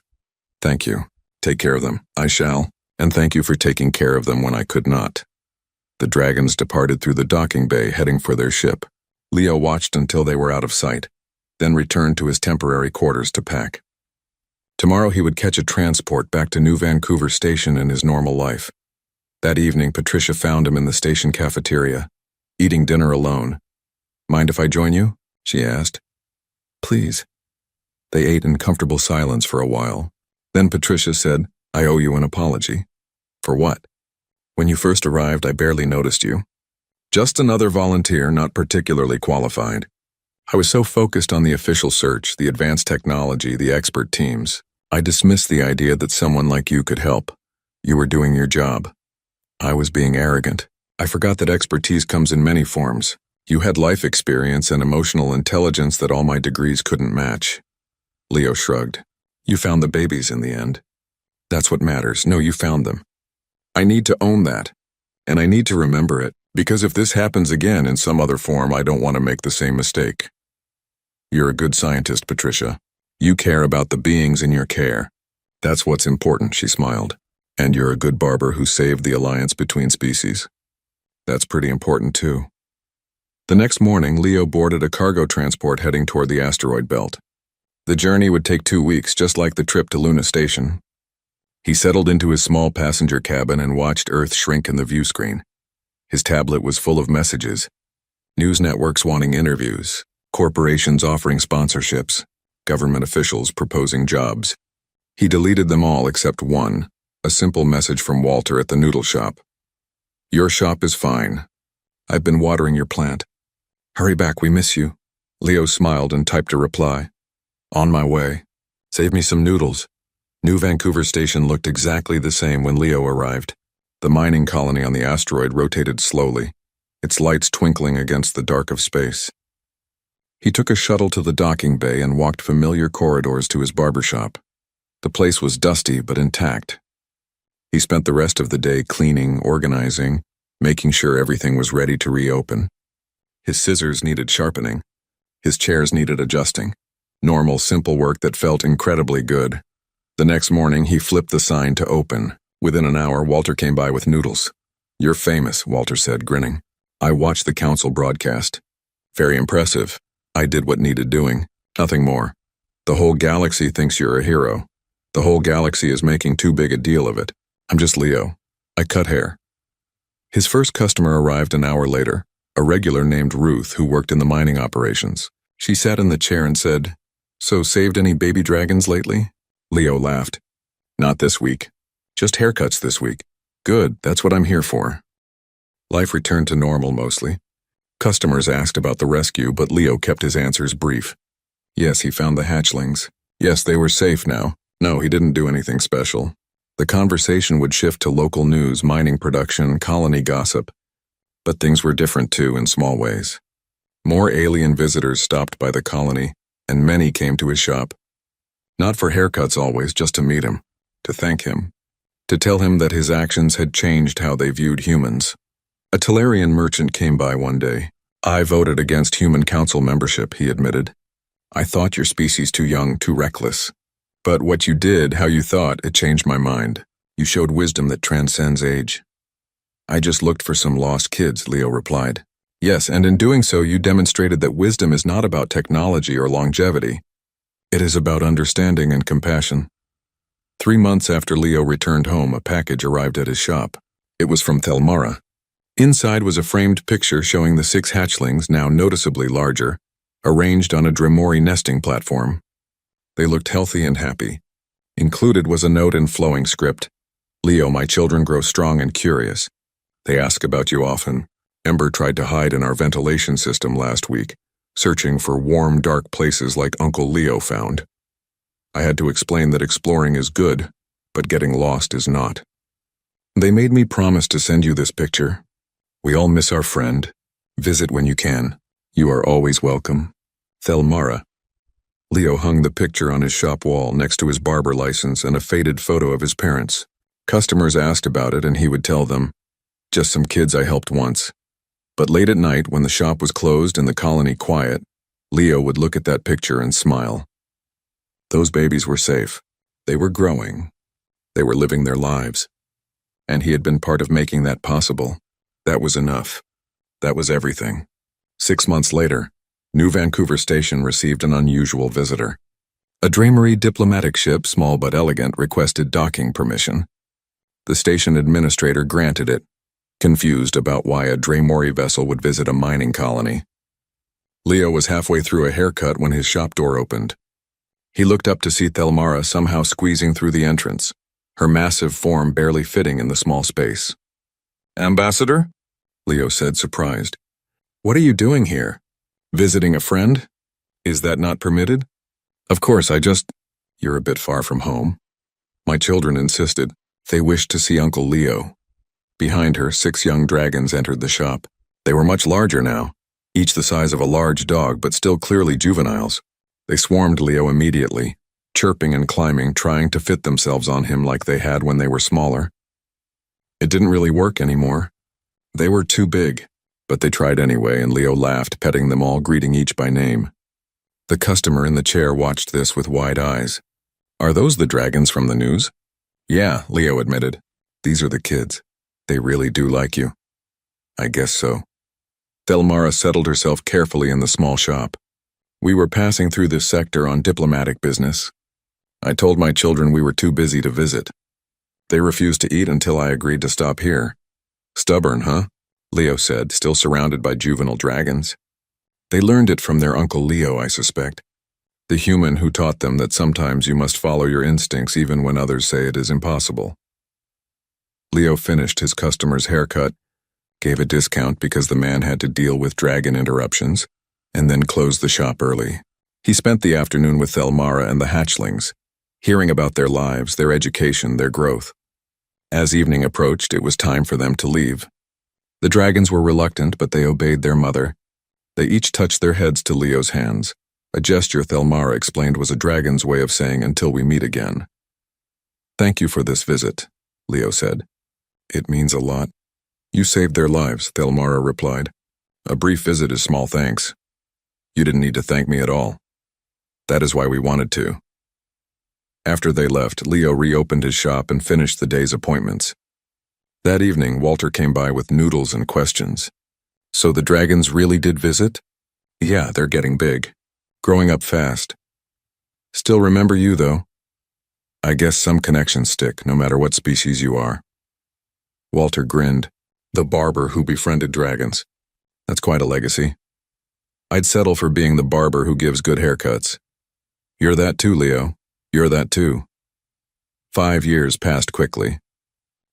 Thank you. Take care of them. I shall. And thank you for taking care of them when I could not." The dragons departed through the docking bay, heading for their ship. Leo watched until they were out of sight, then returned to his temporary quarters to pack. Tomorrow he would catch a transport back to New Vancouver Station in his normal life. That evening, Patricia found him in the station cafeteria, eating dinner alone. "Mind if I join you?" she asked. "Please." They ate in comfortable silence for a while. Then Patricia said, "I owe you an apology." "For what?" "When you first arrived, I barely noticed you. Just another volunteer, not particularly qualified. I was so focused on the official search, the advanced technology, the expert teams. I dismissed the idea that someone like you could help. You were doing your job. I was being arrogant. I forgot that expertise comes in many forms. You had life experience and emotional intelligence that all my degrees couldn't match. Leo shrugged. You found the babies in the end. That's what matters. No, you found them. I need to own that. And I need to remember it, because if this happens again in some other form, I don't want to make the same mistake. You're a good scientist, Patricia. You care about the beings in your care. That's what's important, she smiled. And you're a good barber who saved the alliance between species. That's pretty important, too. The next morning, Leo boarded a cargo transport heading toward the asteroid belt. The journey would take 2 weeks, just like the trip to Luna Station. He settled into his small passenger cabin and watched Earth shrink in the view screen. His tablet was full of messages. News networks wanting interviews, corporations offering sponsorships, government officials proposing jobs. He deleted them all except one, a simple message from Walter at the noodle shop. Your shop is fine. I've been watering your plant. Hurry back, we miss you. Leo smiled and typed a reply. On my way. Save me some noodles. New Vancouver Station looked exactly the same when Leo arrived. The mining colony on the asteroid rotated slowly, its lights twinkling against the dark of space. He took a shuttle to the docking bay and walked familiar corridors to his barber shop. The place was dusty but intact. He spent the rest of the day cleaning, organizing, making sure everything was ready to reopen. His scissors needed sharpening. His chairs needed adjusting. Normal, simple work that felt incredibly good. The next morning, he flipped the sign to open. Within an hour, Walter came by with noodles. You're famous, Walter said, grinning. I watched the council broadcast. Very impressive. I did what needed doing. Nothing more. The whole galaxy thinks you're a hero. The whole galaxy is making too big a deal of it. I'm just Leo. I cut hair. His first customer arrived an hour later, a regular named Ruth who worked in the mining operations. She sat in the chair and said, So saved any baby dragons lately? Leo laughed. Not this week. Just haircuts this week. Good, that's what I'm here for. Life returned to normal mostly. Customers asked about the rescue, but Leo kept his answers brief. Yes, he found the hatchlings. Yes, they were safe now. No, he didn't do anything special. The conversation would shift to local news, mining production, colony gossip. But things were different too in small ways. More alien visitors stopped by the colony, and many came to his shop. Not for haircuts always, just to meet him, to thank him, to tell him that his actions had changed how they viewed humans. A Tellarian merchant came by one day. I voted against human council membership, he admitted. I thought your species too young, too reckless. But what you did, how you thought, it changed my mind. You showed wisdom that transcends age. I just looked for some lost kids, Leo replied. Yes, and in doing so, you demonstrated that wisdom is not about technology or longevity. It is about understanding and compassion. 3 months after Leo returned home, a package arrived at his shop. It was from Thelmara. Inside was a framed picture showing the 6 hatchlings, now noticeably larger, arranged on a Dremori nesting platform. They looked healthy and happy. Included was a note in flowing script. Leo, my children grow strong and curious. They ask about you often. Ember tried to hide in our ventilation system last week, searching for warm, dark places like Uncle Leo found. I had to explain that exploring is good, but getting lost is not. They made me promise to send you this picture. We all miss our friend. Visit when you can. You are always welcome. Thelmara. Leo hung the picture on his shop wall next to his barber license and a faded photo of his parents. Customers asked about it and he would tell them, just some kids I helped once. But late at night, when the shop was closed and the colony quiet, Leo would look at that picture and smile. Those babies were safe. They were growing. They were living their lives. And he had been part of making that possible. That was enough. That was everything. 6 months later, New Vancouver Station received an unusual visitor. A Dremori diplomatic ship, small but elegant, requested docking permission. The station administrator granted it, confused about why a Dremori vessel would visit a mining colony. Leo was halfway through a haircut when his shop door opened. He looked up to see Thelmara somehow squeezing through the entrance, her massive form barely fitting in the small space. Ambassador? Leo said, surprised. What are you doing here? Visiting a friend? Is that not permitted? Of course, You're a bit far from home. My children insisted. They wished to see Uncle Leo. Behind her, 6 young dragons entered the shop. They were much larger now, each the size of a large dog but still clearly juveniles. They swarmed Leo immediately, chirping and climbing, trying to fit themselves on him like they had when they were smaller. It didn't really work anymore. They were too big, but they tried anyway, and Leo laughed, petting them all, greeting each by name. The customer in the chair watched this with wide eyes. "Are those the dragons from the news?" "Yeah," Leo admitted. "These are the kids. They really do like you." "I guess so." Thelmara settled herself carefully in the small shop. "We were passing through this sector on diplomatic business. I told my children we were too busy to visit. They refused to eat until I agreed to stop here." "Stubborn, huh?" Leo said, still surrounded by juvenile dragons. "They learned it from their Uncle Leo, I suspect. The human who taught them that sometimes you must follow your instincts even when others say it is impossible." Leo finished his customer's haircut, gave a discount because the man had to deal with dragon interruptions, and then closed the shop early. He spent the afternoon with Thelmara and the hatchlings, hearing about their lives, their education, their growth. As evening approached, it was time for them to leave. The dragons were reluctant, but they obeyed their mother. They each touched their heads to Leo's hands, a gesture Thelmara explained was a dragon's way of saying until we meet again. "Thank you for this visit," Leo said. "It means a lot." "You saved their lives," Thelmara replied. "A brief visit is small thanks. You didn't need to thank me at all. That is why we wanted to." After they left, Leo reopened his shop and finished the day's appointments. That evening, Walter came by with noodles and questions. "So the dragons really did visit?" "Yeah, they're getting big. Growing up fast. Still remember you, though. I guess some connections stick, no matter what species you are." Walter grinned. "The barber who befriended dragons. That's quite a legacy. I'd settle for being the barber who gives good haircuts." "You're that too, Leo. You're that too." 5 years passed quickly.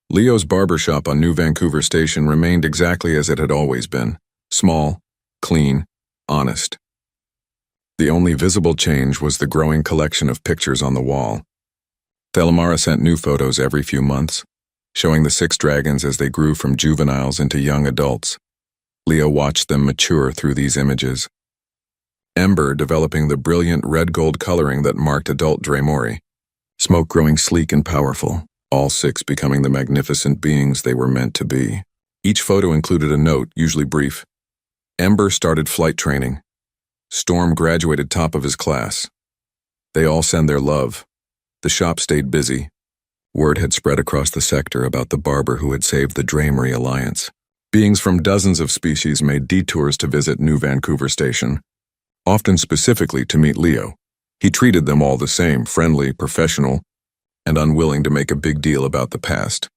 Leo's barber shop on New Vancouver Station remained exactly as it had always been. Small, clean, honest. The only visible change was the growing collection of pictures on the wall. Thelmara sent new photos every few months, showing the 6 dragons as they grew from juveniles into young adults. Leo watched them mature through these images. Ember developing the brilliant red-gold coloring that marked adult Dremori. Smoke growing sleek and powerful, all 6 becoming the magnificent beings they were meant to be. Each photo included a note, usually brief. Ember started flight training. Storm graduated top of his class. They all send their love. The shop stayed busy. Word had spread across the sector about the barber who had saved the Dremori Alliance. Beings from dozens of species made detours to visit New Vancouver Station, often specifically to meet Leo. He treated them all the same, friendly, professional, and unwilling to make a big deal about the past.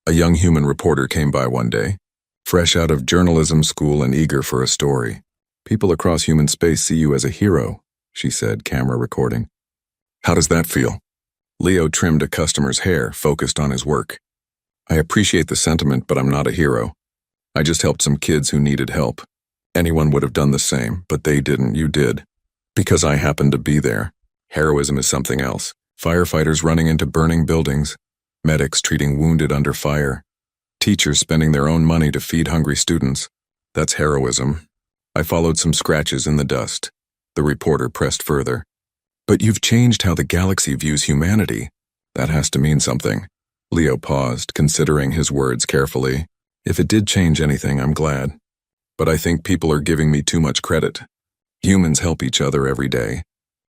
A young human reporter came by one day, fresh out of journalism school and eager for a story. "People across human space see you as a hero," she said, camera recording. "How does that feel?" Leo trimmed a customer's hair, focused on his work. "I appreciate the sentiment, but I'm not a hero. I just helped some kids who needed help. Anyone would have done the same, but they didn't, you did. Because I happened to be there. Heroism is something else. Firefighters running into burning buildings, medics treating wounded under fire, teachers spending their own money to feed hungry students. That's heroism. I followed some scratches in the dust." The reporter pressed further. "But you've changed how the galaxy views humanity. That has to mean something." Leo paused, considering his words carefully. "If it did change anything, I'm glad. But I think people are giving me too much credit. Humans help each other every day.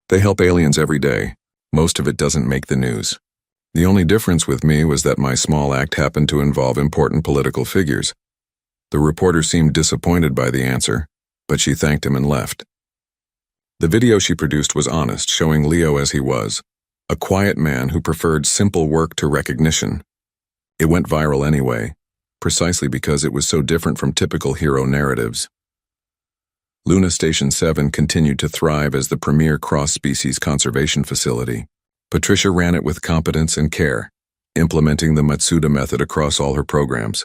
They help aliens every day. Most of it doesn't make the news. The only difference with me was that my small act happened to involve important political figures." The reporter seemed disappointed by the answer, but she thanked him and left. The video she produced was honest, showing Leo as he was, a quiet man who preferred simple work to recognition. It went viral anyway, precisely because it was so different from typical hero narratives. Luna Station 7 continued to thrive as the premier cross-species conservation facility. Patricia ran it with competence and care, implementing the Matsuda method across all her programs.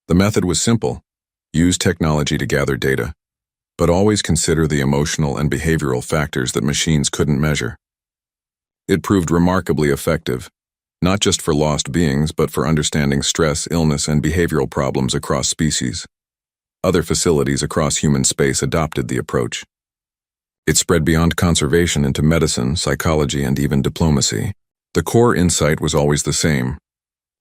The method was simple: use technology to gather data, but always consider the emotional and behavioral factors that machines couldn't measure. It proved remarkably effective. not just for lost beings, but for understanding stress, illness, and behavioral problems across species. Other facilities across human space adopted the approach. It spread beyond conservation into medicine, psychology, and even diplomacy. The core insight was always the same.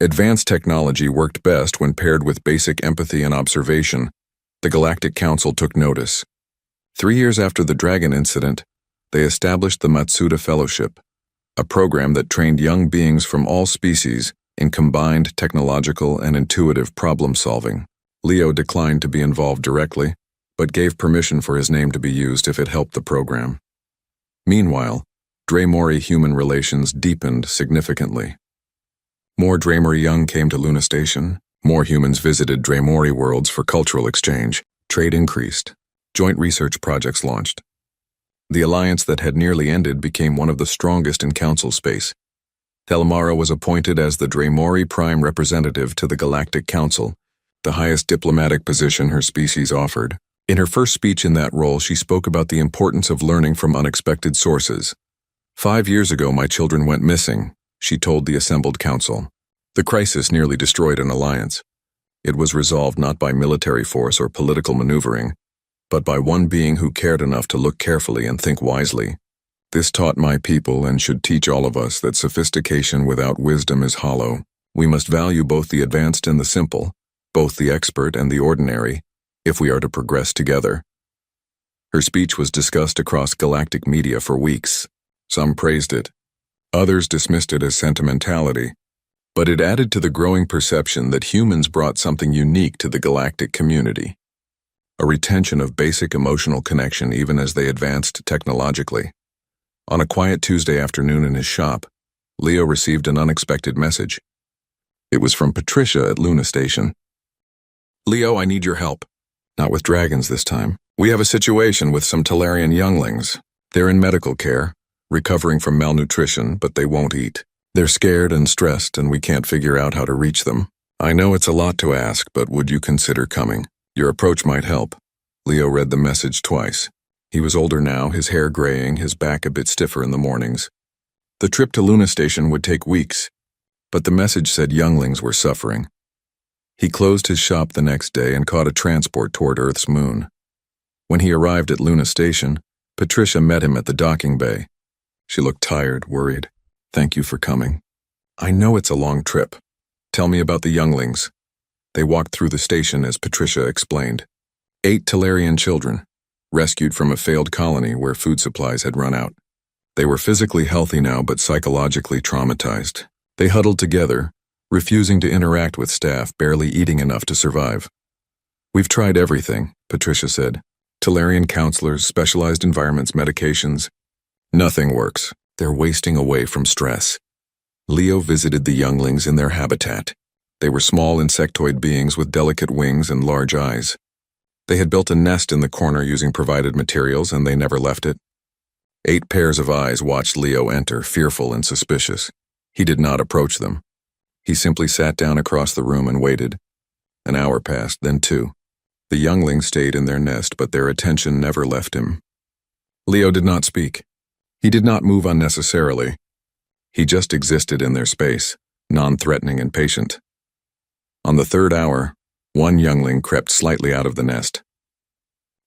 Advanced technology worked best when paired with basic empathy and observation. The Galactic Council took notice. 3 years after the Dragon incident, they established the Matsuda Fellowship, a program that trained young beings from all species in combined technological and intuitive problem-solving. Leo declined to be involved directly, but gave permission for his name to be used if it helped the program. Meanwhile, Dremori-human relations deepened significantly. More Dremori young came to Luna Station, more humans visited Dremori worlds for cultural exchange, trade increased, joint research projects launched. The alliance that had nearly ended became one of the strongest in Council space. Telemara was appointed as the Dremori Prime Representative to the Galactic Council, the highest diplomatic position her species offered. In her first speech in that role, she spoke about the importance of learning from unexpected sources. 5 years ago, my children went missing, she told the assembled council. The crisis nearly destroyed an alliance. It was resolved not by military force or political maneuvering, but by one being who cared enough to look carefully and think wisely. This taught my people and should teach all of us that sophistication without wisdom is hollow. We must value both the advanced and the simple, both the expert and the ordinary, if we are to progress together. Her speech was discussed across galactic media for weeks. Some praised it. Others dismissed it as sentimentality. But it added to the growing perception that humans brought something unique to the galactic community. A retention of basic emotional connection even as they advanced technologically. On a quiet Tuesday afternoon in his shop, Leo received an unexpected message. It was from Patricia at Luna Station. Leo, I need your help. Not with dragons this time. We have a situation with some Talarian younglings. They're in medical care, recovering from malnutrition, but they won't eat. They're scared and stressed, and we can't figure out how to reach them. I know it's a lot to ask, but would you consider coming? Your approach might help. Leo read the message twice. He was older now, his hair graying, his back a bit stiffer in the mornings. The trip to Luna Station would take weeks, but the message said younglings were suffering. He closed his shop the next day and caught a transport toward Earth's moon. When he arrived at Luna Station, Patricia met him at the docking bay. She looked tired, worried. Thank you for coming. I know it's a long trip. Tell me about the younglings. They walked through the station as Patricia explained. 8 Talarian children, rescued from a failed colony where food supplies had run out. They were physically healthy now but psychologically traumatized. They huddled together, refusing to interact with staff, barely eating enough to survive. We've tried everything, Patricia said. Talarian counselors, specialized environments, medications. Nothing works. They're wasting away from stress. Leo visited the younglings in their habitat. They were small insectoid beings with delicate wings and large eyes. They had built a nest in the corner using provided materials, and they never left it. 8 pairs of eyes watched Leo enter, fearful and suspicious. He did not approach them. He simply sat down across the room and waited. An hour passed, then 2. The younglings stayed in their nest, but their attention never left him. Leo did not speak. He did not move unnecessarily. He just existed in their space, non-threatening and patient. On the 3rd hour, one youngling crept slightly out of the nest.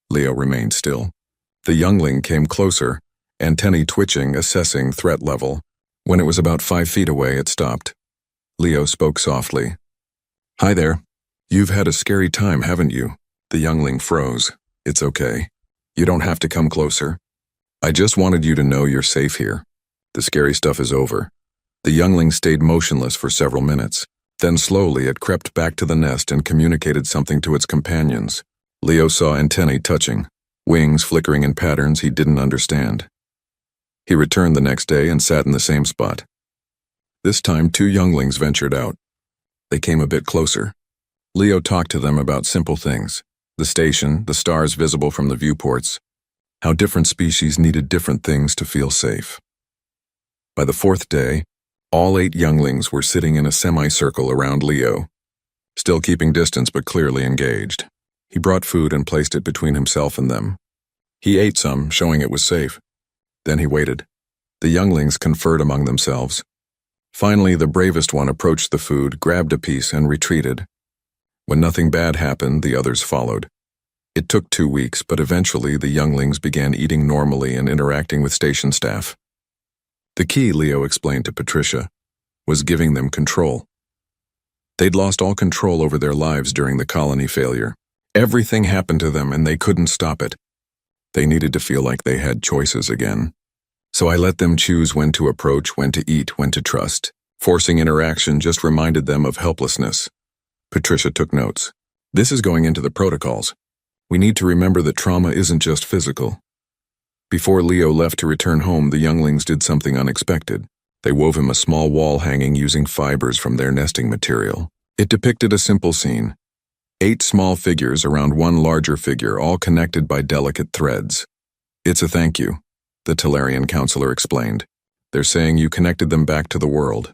Leo remained still. The youngling came closer, antennae twitching, assessing threat level. When it was about 5 feet away, it stopped. Leo spoke softly. Hi there. You've had a scary time, haven't you? The youngling froze. It's okay. You don't have to come closer. I just wanted you to know you're safe here. The scary stuff is over. The youngling stayed motionless for several minutes. Then slowly it crept back to the nest and communicated something to its companions. Leo saw antennae touching, wings flickering in patterns he didn't understand. He returned the next day and sat in the same spot. This time 2 younglings ventured out. They came a bit closer. Leo talked to them about simple things. The station, the stars visible from the viewports, how different species needed different things to feel safe. By the 4th day, all 8 younglings were sitting in a semicircle around Leo, still keeping distance but clearly engaged. He brought food and placed it between himself and them. He ate some, showing it was safe. Then he waited. The younglings conferred among themselves. Finally, the bravest one approached the food, grabbed a piece, and retreated. When nothing bad happened, the others followed. It took 2 weeks, but eventually the younglings began eating normally and interacting with station staff. The key, Leo explained to Patricia, was giving them control. They'd lost all control over their lives during the colony failure. Everything happened to them and they couldn't stop it. They needed to feel like they had choices again. So I let them choose when to approach, when to eat, when to trust. Forcing interaction just reminded them of helplessness. Patricia took notes. This is going into the protocols. We need to remember that trauma isn't just physical. Before Leo left to return home, the younglings did something unexpected. They wove him a small wall hanging using fibers from their nesting material. It depicted a simple scene. 8 small figures around one larger figure, all connected by delicate threads. It's a thank you, the Talarian counselor explained. They're saying you connected them back to the world.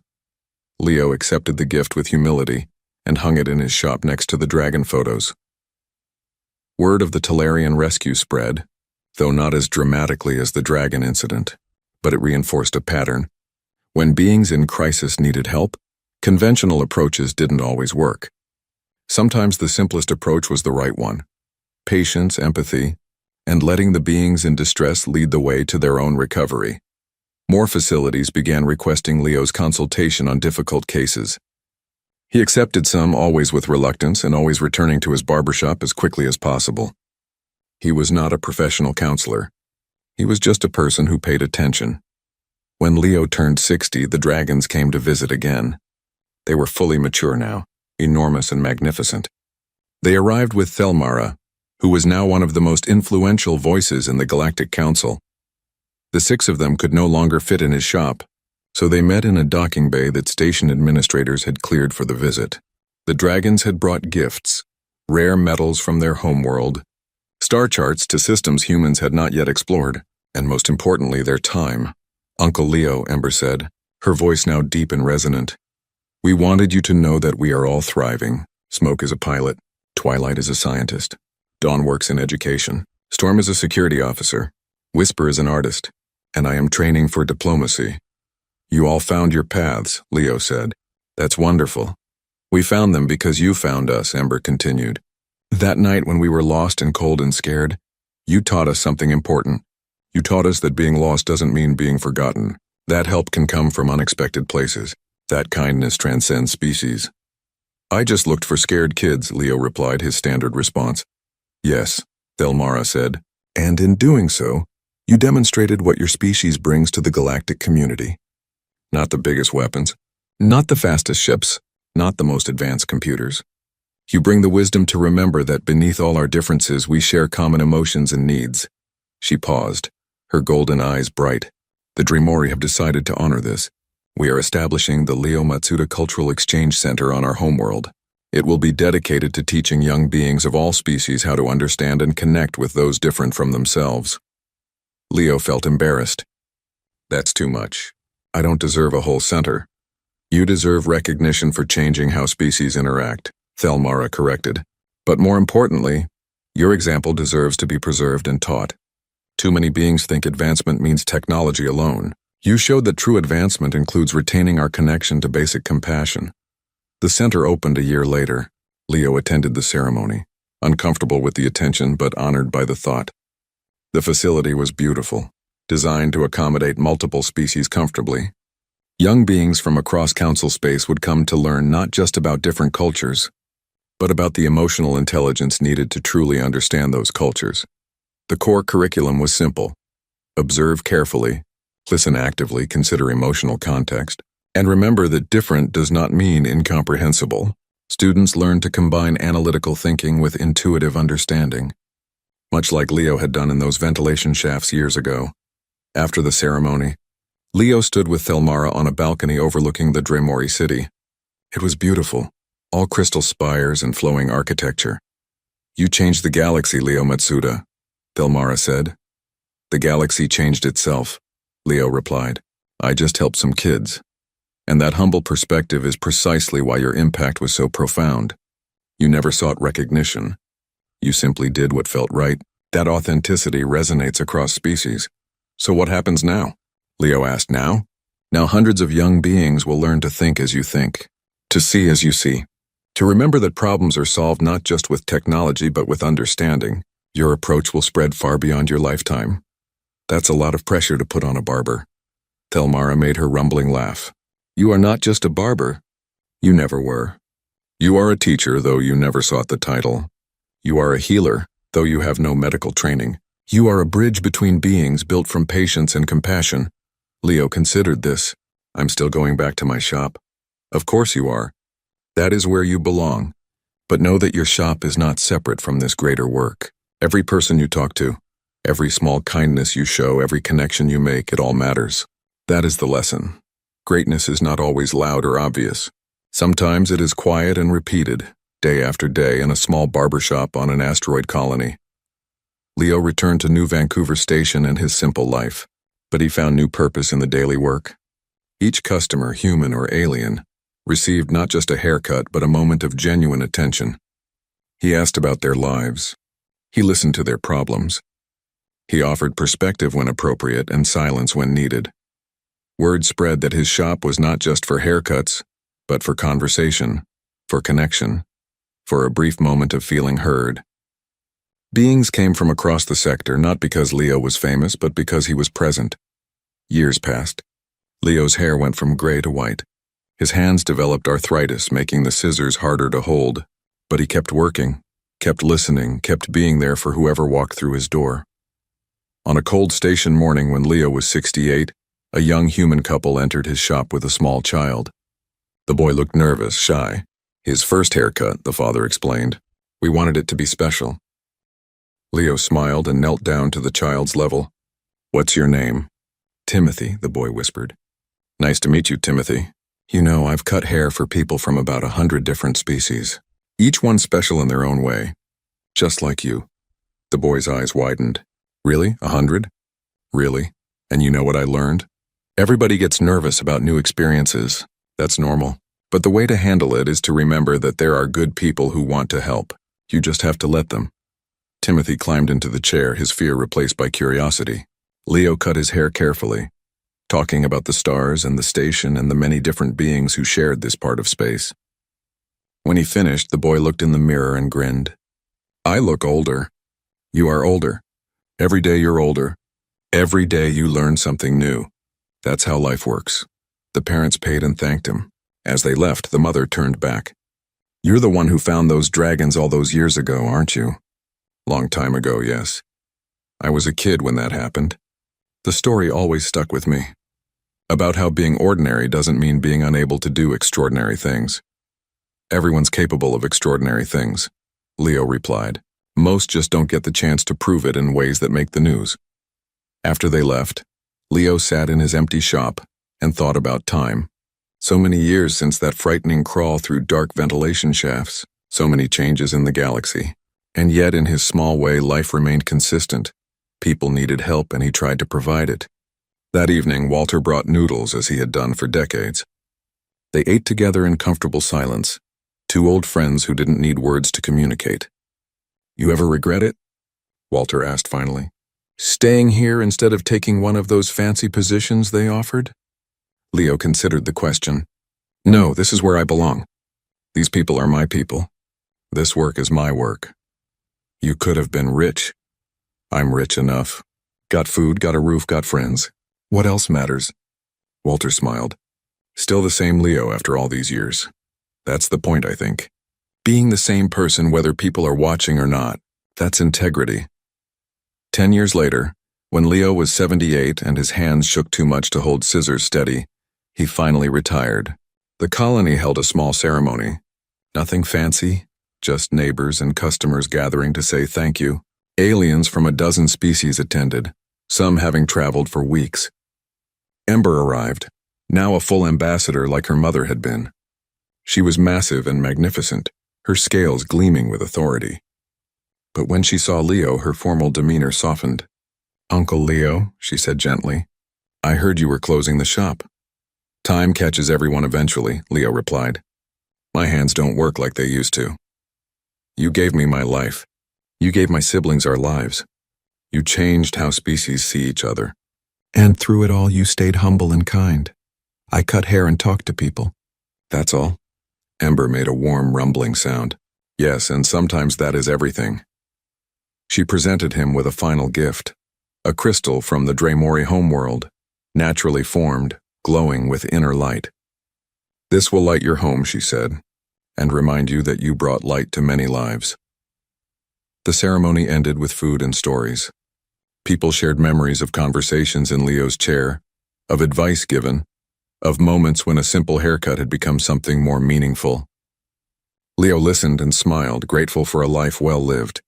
Leo accepted the gift with humility and hung it in his shop next to the dragon photos. Word of the Talarian rescue spread, though not as dramatically as the dragon incident, but it reinforced a pattern. When beings in crisis needed help, conventional approaches didn't always work. Sometimes the simplest approach was the right one. Patience, empathy, and letting the beings in distress lead the way to their own recovery. More facilities began requesting Leo's consultation on difficult cases. He accepted some, always with reluctance, and always returning to his barbershop as quickly as possible. He was not a professional counselor. He was just a person who paid attention. When Leo turned 60, the dragons came to visit again. They were fully mature now, enormous and magnificent. They arrived with Thelmara, who was now one of the most influential voices in the Galactic Council. The 6 of them could no longer fit in his shop, so they met in a docking bay that station administrators had cleared for the visit. The dragons had brought gifts, rare metals from their homeworld, star charts to systems humans had not yet explored, and most importantly, their time. Uncle Leo, Ember said, her voice now deep and resonant. We wanted you to know that we are all thriving. Smoke is a pilot, Twilight is a scientist, Dawn works in education, Storm is a security officer, Whisper is an artist, and I am training for diplomacy. You all found your paths, Leo said. That's wonderful. We found them because you found us, Ember continued. That night when we were lost and cold and scared, you taught us something important. You taught us that being lost doesn't mean being forgotten. That help can come from unexpected places. That kindness transcends species. I just looked for scared kids, Leo replied, his standard response. Yes, Thelmara said, and in doing so, you demonstrated what your species brings to the galactic community. Not the biggest weapons, not the fastest ships, not the most advanced computers. You bring the wisdom to remember that beneath all our differences we share common emotions and needs. She paused, her golden eyes bright. The Dremori have decided to honor this. We are establishing the Leo Matsuda Cultural Exchange Center on our homeworld. It will be dedicated to teaching young beings of all species how to understand and connect with those different from themselves. Leo felt embarrassed. That's too much. I don't deserve a whole center. You deserve recognition for changing how species interact, Thelmara corrected. But more importantly, your example deserves to be preserved and taught. Too many beings think advancement means technology alone. You showed that true advancement includes retaining our connection to basic compassion. The center opened a year later. Leo attended the ceremony, uncomfortable with the attention but honored by the thought. The facility was beautiful, designed to accommodate multiple species comfortably. Young beings from across council space would come to learn not just about different cultures, but about the emotional intelligence needed to truly understand those cultures. The core curriculum was simple. Observe carefully, listen actively, consider emotional context, and remember that different does not mean incomprehensible. Students learned to combine analytical thinking with intuitive understanding, much like Leo had done in those ventilation shafts years ago. After the ceremony, Leo stood with Thelmara on a balcony overlooking the Dremori city. It was beautiful, all crystal spires and flowing architecture. You changed the galaxy, Leo Matsuda, Thelmara said. The galaxy changed itself, Leo replied. I just helped some kids. And that humble perspective is precisely why your impact was so profound. You never sought recognition. You simply did what felt right. That authenticity resonates across species. So what happens now? Leo asked. Now? Now hundreds of young beings will learn to think as you think, to see as you see, to remember that problems are solved not just with technology but with understanding. Your approach will spread far beyond your lifetime. That's a lot of pressure to put on a barber. Thelmara made her rumbling laugh. You are not just a barber. You never were. You are a teacher, though you never sought the title. You are a healer, though you have no medical training. You are a bridge between beings built from patience and compassion. Leo considered this. I'm still going back to my shop. Of course you are. That is where you belong. But know that your shop is not separate from this greater work. Every person you talk to, every small kindness you show, every connection you make, it all matters. That is the lesson. Greatness is not always loud or obvious. Sometimes it is quiet and repeated, day after day in a small barbershop on an asteroid colony. Leo returned to New Vancouver Station and his simple life, but he found new purpose in the daily work. Each customer, human or alien, received not just a haircut but a moment of genuine attention. He asked about their lives. He listened to their problems. He offered perspective when appropriate and silence when needed. Word spread that his shop was not just for haircuts, but for conversation, for connection, for a brief moment of feeling heard. Beings came from across the sector not because Leo was famous, but because he was present. Years passed. Leo's hair went from gray to white. His hands developed arthritis, making the scissors harder to hold. But he kept working, kept listening, kept being there for whoever walked through his door. On a cold station morning when Leo was 68, a young human couple entered his shop with a small child. The boy looked nervous, shy. His first haircut, the father explained. We wanted it to be special. Leo smiled and knelt down to the child's level. What's your name? Timothy, the boy whispered. Nice to meet you, Timothy. You know, I've cut hair for people from about 100 different species, each one special in their own way, just like you. The boy's eyes widened. Really? 100? Really? And you know what I learned? Everybody gets nervous about new experiences. That's normal. But the way to handle it is to remember that there are good people who want to help. You just have to let them. Timothy climbed into the chair, his fear replaced by curiosity. Leo cut his hair carefully, talking about the stars and the station and the many different beings who shared this part of space. When he finished, the boy looked in the mirror and grinned. I look older. You are older. Every day you're older. Every day you learn something new. That's how life works. The parents paid and thanked him. As they left, the mother turned back. You're the one who found those dragons all those years ago, aren't you? Long time ago, yes. I was a kid when that happened. The story always stuck with me. About how being ordinary doesn't mean being unable to do extraordinary things. Everyone's capable of extraordinary things, Leo replied. Most just don't get the chance to prove it in ways that make the news. After they left, Leo sat in his empty shop and thought about time. So many years since that frightening crawl through dark ventilation shafts, so many changes in the galaxy. And yet in his small way, life remained consistent. People needed help and he tried to provide it. That evening, Walter brought noodles as he had done for decades. They ate together in comfortable silence, two old friends who didn't need words to communicate. You ever regret it? Walter asked finally. Staying here instead of taking one of those fancy positions they offered? Leo considered the question. No, this is where I belong. These people are my people. This work is my work. You could have been rich. I'm rich enough. Got food, got a roof, got friends. What else matters? Walter smiled. Still the same Leo after all these years. That's the point, I think. Being the same person whether people are watching or not. That's integrity. 10 years later, when Leo was 78 and his hands shook too much to hold scissors steady, he finally retired. The colony held a small ceremony. Nothing fancy, just neighbors and customers gathering to say thank you. Aliens from a dozen species attended, some having traveled for weeks. Ember arrived, now a full ambassador like her mother had been. She was massive and magnificent, her scales gleaming with authority. But when she saw Leo, her formal demeanor softened. Uncle Leo, she said gently, I heard you were closing the shop. Time catches everyone eventually, Leo replied. My hands don't work like they used to. You gave me my life. You gave my siblings our lives. You changed how species see each other. And through it all, you stayed humble and kind. I cut hair and talk to people. That's all. Ember made a warm, rumbling sound. Yes, and sometimes that is everything. She presented him with a final gift, a crystal from the Dremori homeworld, naturally formed, glowing with inner light. This will light your home, she said, and remind you that you brought light to many lives. The ceremony ended with food and stories. People shared memories of conversations in Leo's chair, of advice given, of moments when a simple haircut had become something more meaningful. Leo listened and smiled, grateful for a life well lived.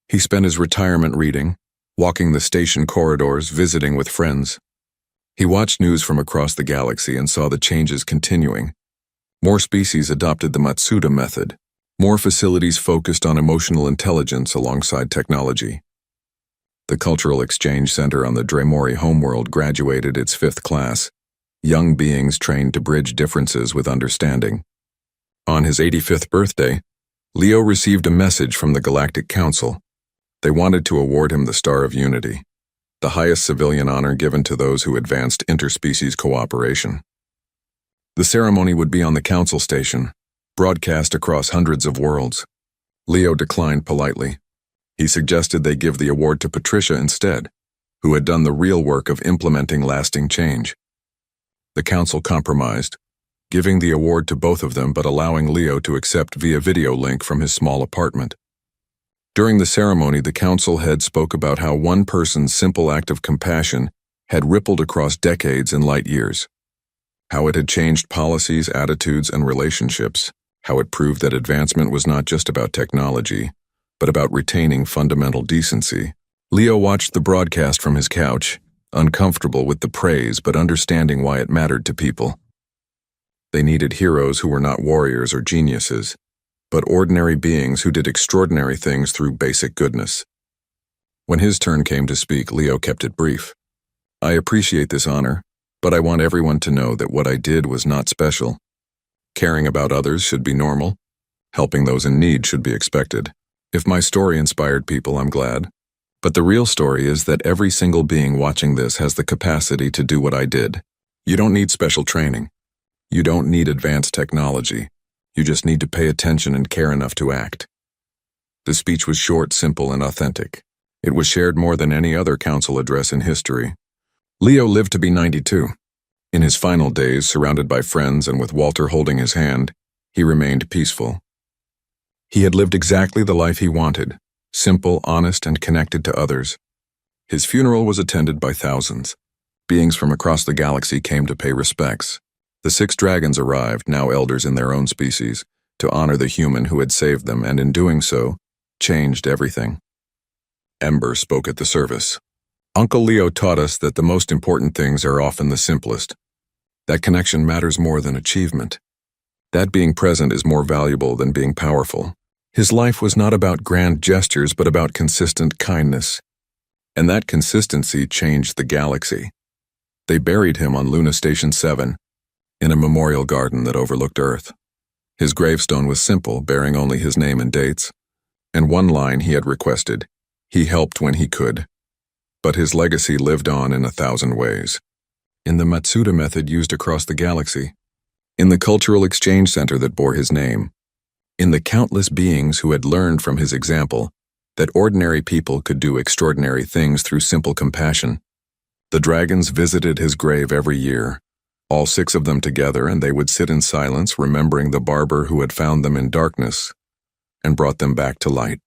He spent his retirement reading, walking the station corridors, visiting with friends. He watched news from across the galaxy and saw the changes continuing. More species adopted the Matsuda method. More facilities focused on emotional intelligence alongside technology. The Cultural Exchange Center on the Dremori homeworld graduated its 5th class, young beings trained to bridge differences with understanding. On his 85th birthday, Leo received a message from the Galactic Council. They wanted to award him the Star of Unity, the highest civilian honor given to those who advanced interspecies cooperation. The ceremony would be on the council station, broadcast across hundreds of worlds. Leo declined politely. He suggested they give the award to Patricia instead, who had done the real work of implementing lasting change. The council compromised, giving the award to both of them but allowing Leo to accept via video link from his small apartment. During the ceremony, the council head spoke about how one person's simple act of compassion had rippled across decades and light years, how it had changed policies, attitudes, and relationships, how it proved that advancement was not just about technology, but about retaining fundamental decency. Leo watched the broadcast from his couch, uncomfortable with the praise but understanding why it mattered to people. They needed heroes who were not warriors or geniuses, but ordinary beings who did extraordinary things through basic goodness. When his turn came to speak, Leo kept it brief. I appreciate this honor, but I want everyone to know that what I did was not special. Caring about others should be normal. Helping those in need should be expected. If my story inspired people, I'm glad. But the real story is that every single being watching this has the capacity to do what I did. You don't need special training. You don't need advanced technology. You just need to pay attention and care enough to act. The speech was short, simple, and authentic. It was shared more than any other council address in history. Leo lived to be 92. In his final days, surrounded by friends and with Walter holding his hand, he remained peaceful. He had lived exactly the life he wanted, simple, honest, and connected to others. His funeral was attended by thousands. Beings from across the galaxy came to pay respects. The 6 dragons arrived, now elders in their own species, to honor the human who had saved them and in doing so, changed everything. Ember spoke at the service. Uncle Leo taught us that the most important things are often the simplest. That connection matters more than achievement. That being present is more valuable than being powerful. His life was not about grand gestures but about consistent kindness. And that consistency changed the galaxy. They buried him on Luna Station 7, in a memorial garden that overlooked Earth. His gravestone was simple, bearing only his name and dates, and one line he had requested: he helped when he could. But his legacy lived on in 1,000 ways. In the Matsuda method used across the galaxy, in the Cultural Exchange Center that bore his name, in the countless beings who had learned from his example that ordinary people could do extraordinary things through simple compassion. The dragons visited his grave every year, all 6 of them together, and they would sit in silence, remembering the barber who had found them in darkness and brought them back to light.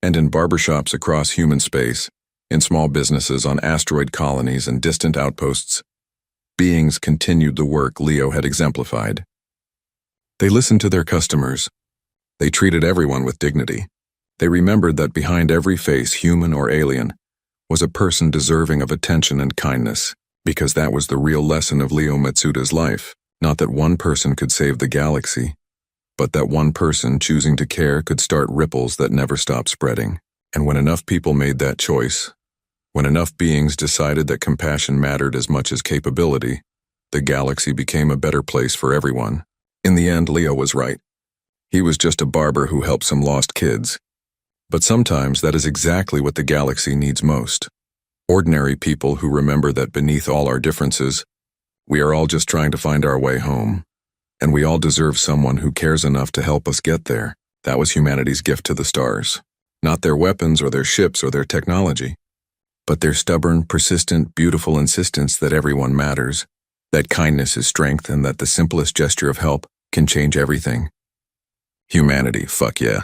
And in barbershops across human space, in small businesses on asteroid colonies and distant outposts, beings continued the work Leo had exemplified. They listened to their customers. They treated everyone with dignity. They remembered that behind every face, human or alien, was a person deserving of attention and kindness, because that was the real lesson of Leo Matsuda's life. Not that one person could save the galaxy, but that one person choosing to care could start ripples that never stop spreading. And when enough people made that choice, when enough beings decided that compassion mattered as much as capability, the galaxy became a better place for everyone. In the end, Leo was right. He was just a barber who helped some lost kids. But sometimes that is exactly what the galaxy needs most. Ordinary people who remember that beneath all our differences, We are all just trying to find our way home, and we all deserve someone who cares enough to help us get there. That was humanity's gift to the stars. Not their weapons or their ships or their technology, but their stubborn, persistent, beautiful insistence that everyone matters, that kindness is strength, and that the simplest gesture of help can change everything. Humanity, fuck yeah.